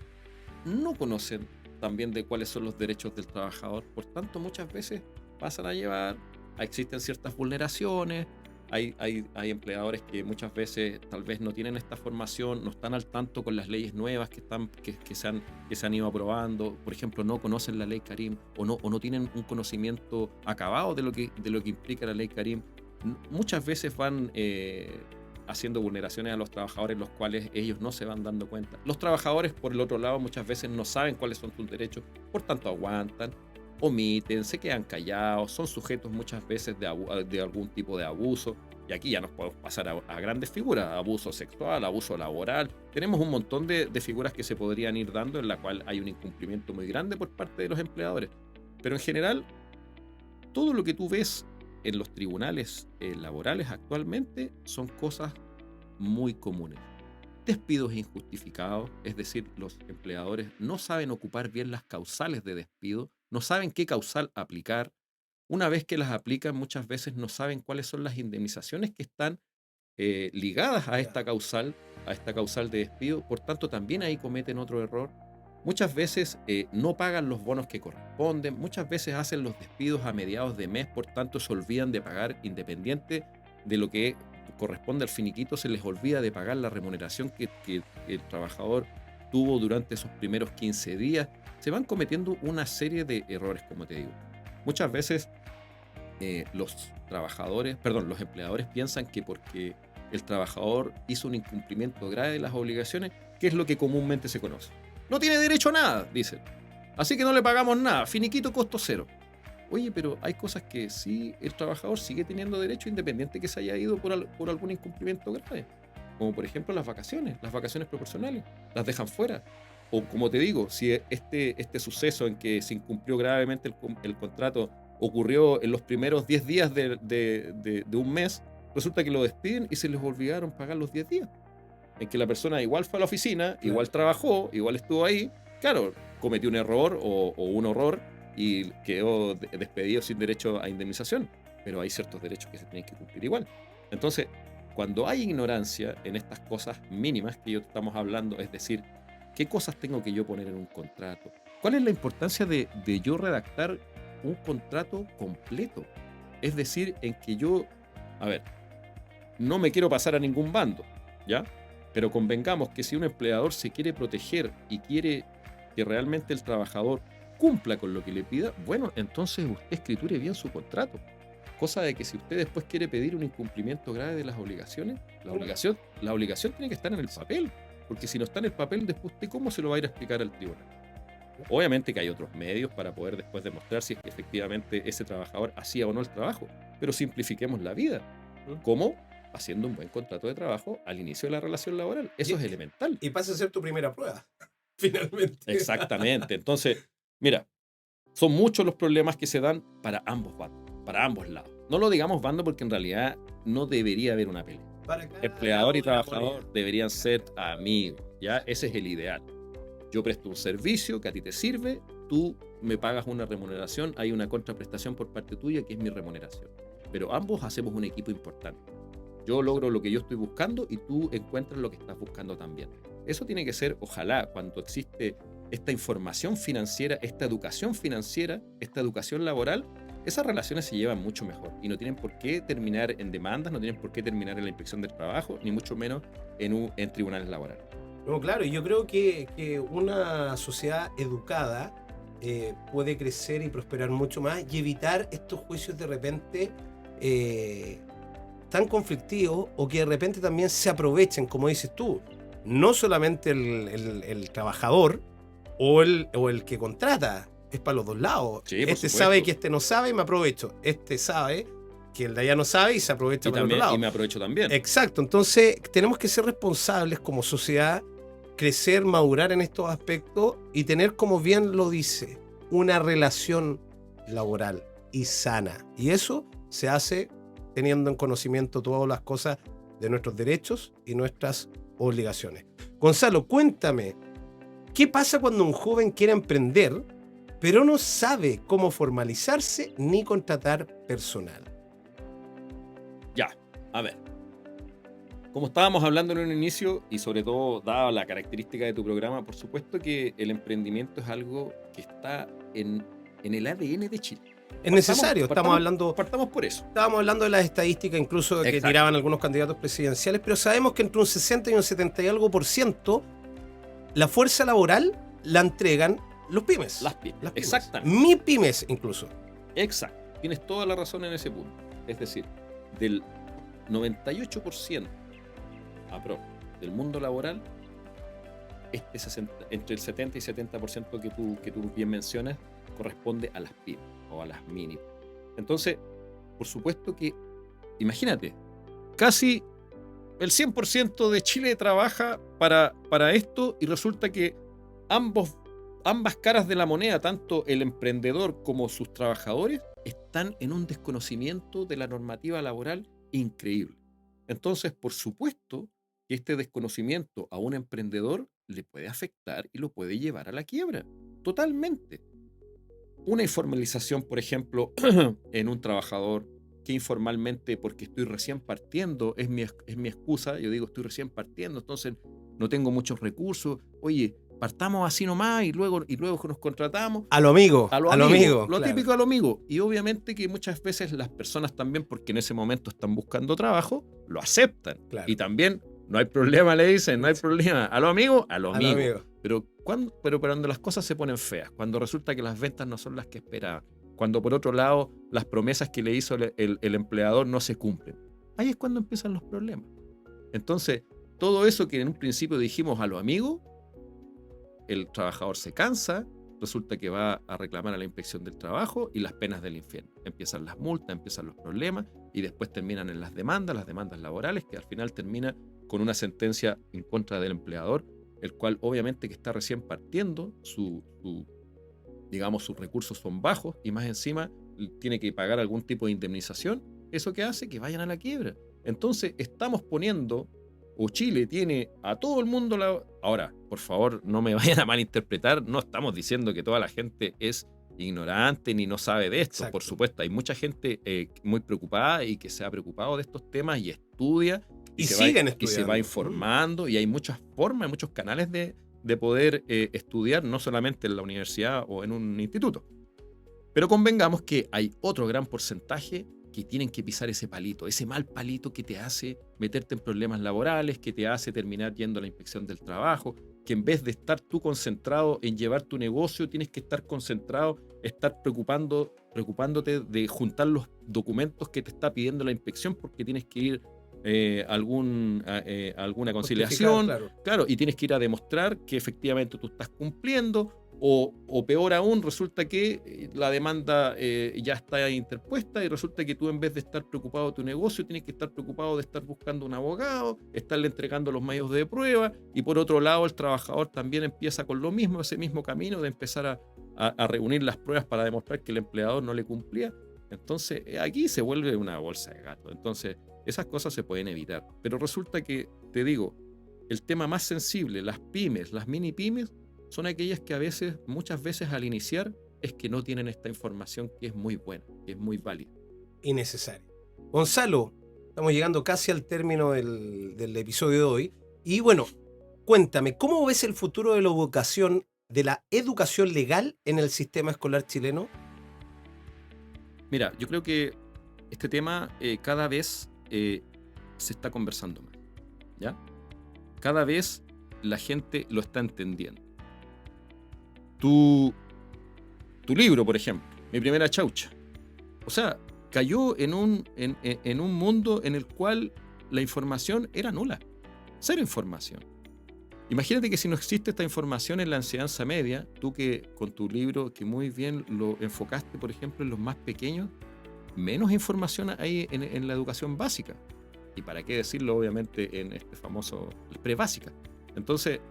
no conocen también de cuáles son los derechos del trabajador, por tanto muchas veces pasan a llevar, existen ciertas vulneraciones, hay empleadores que muchas veces tal vez no tienen esta formación, no están al tanto con las leyes nuevas que se han ido aprobando, por ejemplo, no conocen la ley Karim o no tienen un conocimiento acabado de lo que implica la ley Karim. Muchas veces van haciendo vulneraciones a los trabajadores, los cuales ellos no se van dando cuenta. Los trabajadores, por el otro lado, muchas veces no saben cuáles son sus derechos, por tanto aguantan, omiten, se quedan callados, son sujetos muchas veces de algún tipo de abuso. Y aquí ya nos podemos pasar a grandes figuras, abuso sexual, abuso laboral. Tenemos un montón de figuras que se podrían ir dando en la cual hay un incumplimiento muy grande por parte de los empleadores. Pero en general, todo lo que tú ves en los tribunales laborales actualmente son cosas muy comunes. Despidos injustificados, es decir, los empleadores no saben ocupar bien las causales de despido, no saben qué causal aplicar. Una vez que las aplican, muchas veces no saben cuáles son las indemnizaciones que están ligadas a esta causal de despido. Por tanto, también ahí cometen otro error. Muchas veces no pagan los bonos que corresponden, muchas veces hacen los despidos a mediados de mes, por tanto se olvidan de pagar, independiente de lo que corresponde al finiquito, se les olvida de pagar la remuneración que el trabajador tuvo durante esos primeros 15 días. Se van cometiendo una serie de errores, como te digo. Muchas veces los empleadores piensan que porque el trabajador hizo un incumplimiento grave de las obligaciones, que es lo que comúnmente se conoce. No tiene derecho a nada, dicen. Así que no le pagamos nada, finiquito, costo cero. Oye, pero hay cosas que sí el trabajador sigue teniendo derecho independiente que se haya ido por algún incumplimiento grave. Como por ejemplo las vacaciones proporcionales, las dejan fuera. O como te digo, si este suceso en que se incumplió gravemente el contrato ocurrió en los primeros 10 días de un mes, resulta que lo despiden y se les olvidaron pagar los 10 días. En que la persona igual fue a la oficina, claro, igual trabajó, igual estuvo ahí, claro, cometió un error o un horror y quedó despedido sin derecho a indemnización, pero hay ciertos derechos que se tienen que cumplir igual. Entonces, cuando hay ignorancia en estas cosas mínimas que yo estamos hablando, es decir, ¿qué cosas tengo que yo poner en un contrato? ¿Cuál es la importancia de yo redactar un contrato completo? Es decir, en que yo, no me quiero pasar a ningún bando, ¿ya? Pero convengamos que si un empleador se quiere proteger y quiere que realmente el trabajador cumpla con lo que le pida, bueno, entonces usted escriture bien su contrato. Cosa de que si usted después quiere pedir un incumplimiento grave de las obligaciones, la obligación tiene que estar en el papel. Porque si no está en el papel, después usted cómo se lo va a ir a explicar al tribunal. Obviamente que hay otros medios para poder después demostrar si es que efectivamente ese trabajador hacía o no el trabajo. Pero simplifiquemos la vida. ¿Cómo? Haciendo un buen contrato de trabajo al inicio de la relación laboral. Eso es elemental. Y pasa a ser tu primera prueba, finalmente. Exactamente. Entonces, mira, son muchos los problemas que se dan para ambos bandos, para ambos lados. No lo digamos bando porque en realidad no debería haber una pelea. Empleador y trabajador deberían ser amigos, ¿ya? Ese es el ideal. Yo presto un servicio que a ti te sirve, tú me pagas una remuneración, hay una contraprestación por parte tuya que es mi remuneración. Pero ambos hacemos un equipo importante. Yo logro lo que yo estoy buscando y tú encuentras lo que estás buscando también. Eso tiene que ser, ojalá, cuando existe esta información financiera, esta educación financiera, esta educación laboral, esas relaciones se llevan mucho mejor y no tienen por qué terminar en demandas, no tienen por qué terminar en la inspección del trabajo, ni mucho menos en tribunales laborales. No, claro, y yo creo que una sociedad educada puede crecer y prosperar mucho más y evitar estos juicios de repente tan conflictivos o que de repente también se aprovechen, como dices tú, no solamente el trabajador o el que contrata, es para los dos lados. Sí, por Este supuesto. sabe que este no sabe y me aprovecho. Este sabe que el de allá no sabe y se aprovecha Y para el otro también, lado. y me aprovecho también. Exacto, entonces tenemos que ser responsables como sociedad, crecer, madurar en estos aspectos y tener, como bien lo dice, una relación laboral y sana. Y eso se hace teniendo en conocimiento todas las cosas de nuestros derechos y nuestras obligaciones. Gonzalo, cuéntame, ¿qué pasa cuando un joven quiere emprender, pero no sabe cómo formalizarse ni contratar personal? Ya, a ver. Como estábamos hablando en un inicio, y sobre todo dada la característica de tu programa, por supuesto que el emprendimiento es algo que está en el ADN de Chile. Es necesario, estamos hablando Partamos por eso. Estábamos hablando de las estadísticas incluso que Exacto. tiraban algunos candidatos presidenciales, pero sabemos que entre un 60 y un 70 y algo por ciento la fuerza laboral la entregan los pymes. Las pymes. Las pymes. Exactamente. Mi pymes incluso. Exacto. Tienes toda la razón en ese punto. Es decir, del 98% del mundo laboral, entre el 70 y 70% que tú bien mencionas corresponde a las pymes o a las mini. Entonces, por supuesto que, imagínate, casi el 100% de Chile trabaja para esto y resulta que ambas caras de la moneda, tanto el emprendedor como sus trabajadores, están en un desconocimiento de la normativa laboral increíble. Entonces, por supuesto que este desconocimiento a un emprendedor le puede afectar y lo puede llevar a la quiebra, totalmente. Una informalización, por ejemplo, en un trabajador que informalmente, porque estoy recién partiendo, es mi excusa, yo digo estoy recién partiendo, entonces no tengo muchos recursos, oye, partamos así nomás y luego nos contratamos. A lo amigo, Lo claro. típico a lo amigo. Y obviamente que muchas veces las personas también, porque en ese momento están buscando trabajo, lo aceptan. Claro. Y también, no hay problema, le dicen, no hay problema. A lo amigo, a lo amigo. Pero cuando las cosas se ponen feas, cuando resulta que las ventas no son las que esperaban, cuando por otro lado las promesas que le hizo el empleador no se cumplen, ahí es cuando empiezan los problemas. Entonces, todo eso que en un principio dijimos a lo amigo, el trabajador se cansa, resulta que va a reclamar a la inspección del trabajo y las penas del infierno. Empiezan las multas, empiezan los problemas y después terminan en las demandas laborales, que al final termina con una sentencia en contra del empleador, el cual obviamente que está recién partiendo, sus recursos son bajos y más encima tiene que pagar algún tipo de indemnización, eso que hace que vayan a la quiebra. Entonces estamos poniendo, o Chile tiene a todo el mundo Ahora, por favor, no me vayan a malinterpretar, no estamos diciendo que toda la gente es ignorante ni no sabe de esto. Exacto. Por supuesto, hay mucha gente muy preocupada y que se ha preocupado de estos temas y estudia y se va informando y hay muchas formas, muchos canales de poder estudiar, no solamente en la universidad o en un instituto. Pero convengamos que hay otro gran porcentaje que tienen que pisar ese palito, ese mal palito que te hace meterte en problemas laborales, que te hace terminar yendo a la inspección del trabajo, que en vez de estar tú concentrado en llevar tu negocio, tienes que estar concentrado, estar preocupándote de juntar los documentos que te está pidiendo la inspección porque tienes que ir alguna conciliación, claro, y tienes que ir a demostrar que efectivamente tú estás cumpliendo. O peor aún, resulta que la demanda ya está interpuesta y resulta que tú en vez de estar preocupado de tu negocio, tienes que estar preocupado de estar buscando un abogado, estarle entregando los medios de prueba y por otro lado el trabajador también empieza con lo mismo, ese mismo camino de empezar a reunir las pruebas para demostrar que el empleador no le cumplía. Entonces aquí se vuelve una bolsa de gato. Entonces esas cosas se pueden evitar. Pero resulta que, te digo, el tema más sensible, las pymes, las mini pymes, son aquellas que muchas veces al iniciar es que no tienen esta información que es muy buena, que es muy válida. Y necesaria. Gonzalo, estamos llegando casi al término del episodio de hoy. Y bueno, cuéntame, ¿cómo ves el futuro de la educación legal en el sistema escolar chileno? Mira, yo creo que este tema cada vez se está conversando más, ¿ya? Cada vez la gente lo está entendiendo. Tu libro, por ejemplo, Mi primera chaucha. O sea, cayó en un mundo en el cual la información era nula. Cero información. Imagínate que si no existe esta información en la enseñanza media, tú que con tu libro, que muy bien lo enfocaste, por ejemplo, en los más pequeños, menos información hay en la educación básica. Y para qué decirlo, obviamente, en este famoso prebásica. Entonces,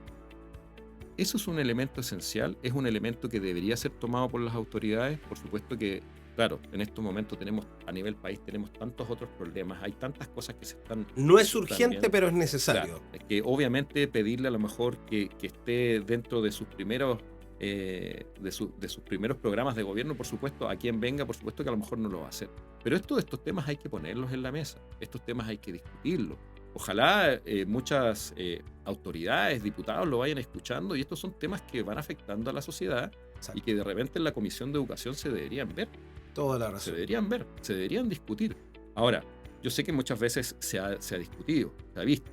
eso es un elemento esencial, es un elemento que debería ser tomado por las autoridades. Por supuesto que, claro, en estos momentos a nivel país tenemos tantos otros problemas, hay tantas cosas que se están... No es urgente, también, pero es necesario. claro, es que obviamente pedirle a lo mejor que esté dentro de sus primeros de sus primeros programas de gobierno, por supuesto, a quien venga, por supuesto que a lo mejor no lo va a hacer. Pero estos temas hay que ponerlos en la mesa, estos temas hay que discutirlos. Ojalá muchas autoridades, diputados lo vayan escuchando, y estos son temas que van afectando a la sociedad. Exacto. Y que de repente en la Comisión de Educación se deberían ver. Toda la razón. Se deberían ver, se deberían discutir. Ahora, yo sé que muchas veces se ha discutido, se ha visto,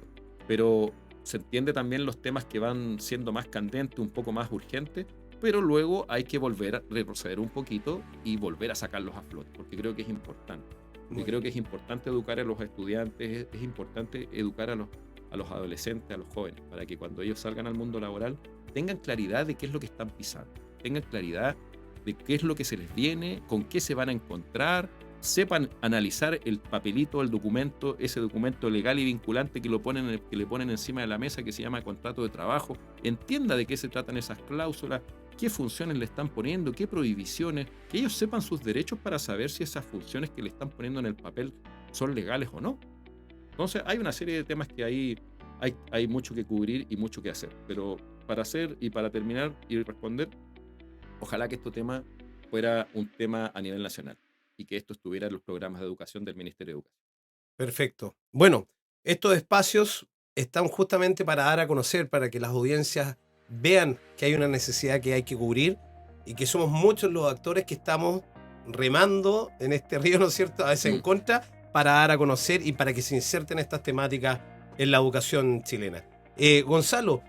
pero se entiende también los temas que van siendo más candentes, un poco más urgentes, pero luego hay que volver a retroceder un poquito y volver a sacarlos a flote, porque creo que es importante. Y creo que es importante educar a los estudiantes, es importante educar a los adolescentes, a los jóvenes, para que cuando ellos salgan al mundo laboral tengan claridad de qué es lo que están pisando, tengan claridad de qué es lo que se les viene, con qué se van a encontrar, sepan analizar el papelito, el documento, ese documento legal y vinculante que le ponen encima de la mesa, que se llama contrato de trabajo, entienda de qué se tratan esas cláusulas, qué funciones le están poniendo, qué prohibiciones, que ellos sepan sus derechos para saber si esas funciones que le están poniendo en el papel son legales o no. Entonces hay una serie de temas que ahí hay mucho que cubrir y mucho que hacer. Pero para hacer y para terminar y responder, ojalá que este tema fuera un tema a nivel nacional y que esto estuviera en los programas de educación del Ministerio de Educación. Perfecto. Bueno, estos espacios están justamente para dar a conocer, para que las audiencias vean que hay una necesidad que hay que cubrir y que somos muchos los actores que estamos remando en este río, ¿no es cierto?, a veces en contra, para dar a conocer y para que se inserten estas temáticas en la educación chilena. Gonzalo,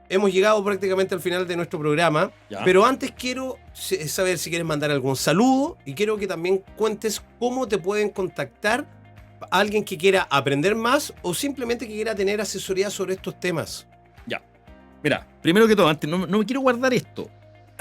hemos llegado prácticamente al final de nuestro programa, pero antes quiero saber si quieres mandar algún saludo y quiero que también cuentes cómo te pueden contactar alguien que quiera aprender más o simplemente que quiera tener asesoría sobre estos temas. Ya. Mira, primero que todo, antes no me quiero guardar esto.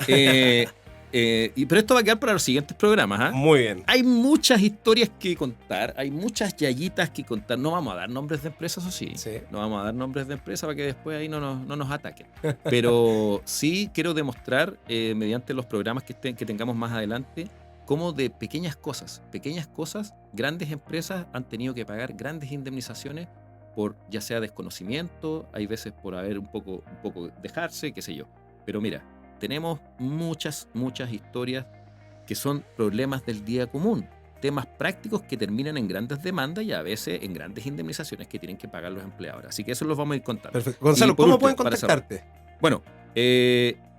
Pero esto va a quedar para los siguientes programas. Muy bien. Hay muchas historias que contar, hay muchas yayitas que contar. No vamos a dar nombres de empresas, o sí. No vamos a dar nombres de empresas para que después ahí no nos ataquen. Pero sí quiero demostrar, mediante los programas que tengamos más adelante, cómo de pequeñas cosas, grandes empresas han tenido que pagar grandes indemnizaciones por ya sea desconocimiento, hay veces por haber un poco dejarse, qué sé yo. Pero mira, tenemos muchas historias que son problemas del día común, temas prácticos que terminan en grandes demandas y a veces en grandes indemnizaciones que tienen que pagar los empleadores. Así que eso los vamos a ir contando. Perfecto. Gonzalo, ¿cómo pueden contactarte? Bueno,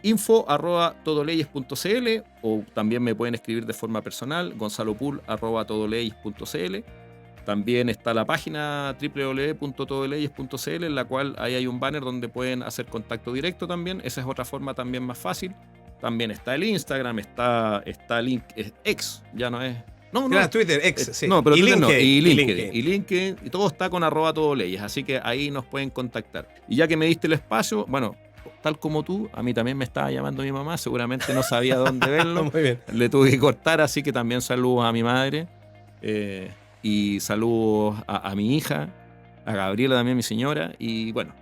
info@todoleyes.cl, o también me pueden escribir de forma personal, gonzalopul@todoleyes.cl. También está la página www.todoleyes.cl, en la cual ahí hay un banner donde pueden hacer contacto directo también. Esa es otra forma también más fácil. También está el Instagram, está X, ya no es... No, Twitter, X, sí. No, pero y Twitter LinkedIn. Y LinkedIn, y todo está con @todoleyes, así que ahí nos pueden contactar. Y ya que me diste el espacio, bueno, tal como tú, a mí también me estaba llamando mi mamá, seguramente no sabía dónde verlo. Muy bien. Le tuve que cortar, así que también saludos a mi madre. Y saludos a mi hija, a Gabriela también, mi señora, y bueno,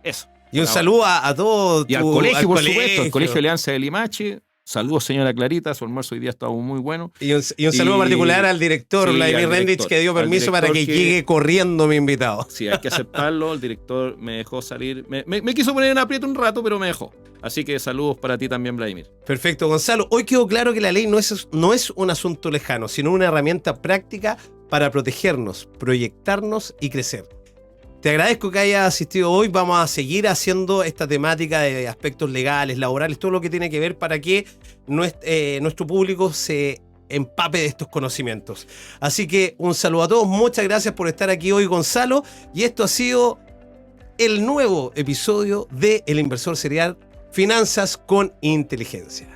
eso. Y un saludo a todos. Y al colegio, por supuesto, al Colegio Alianza de Limache. Saludos, señora Clarita, su almuerzo hoy día estaba muy bueno. Y un saludo particular al director, Vladimir Rendich, que dio permiso para que llegue corriendo mi invitado. Sí, hay que aceptarlo. El director me dejó salir. Me quiso poner en aprieto un rato, pero me dejó. Así que saludos para ti también, Vladimir. Perfecto, Gonzalo. Hoy quedó claro que la ley no es un asunto lejano, sino una herramienta práctica para protegernos, proyectarnos y crecer. Te agradezco que hayas asistido hoy. Vamos a seguir haciendo esta temática de aspectos legales, laborales, todo lo que tiene que ver para que nuestro público se empape de estos conocimientos. Así que un saludo a todos. Muchas gracias por estar aquí hoy, Gonzalo. Y esto ha sido el nuevo episodio de El Inversor Serial, Finanzas con Inteligencia.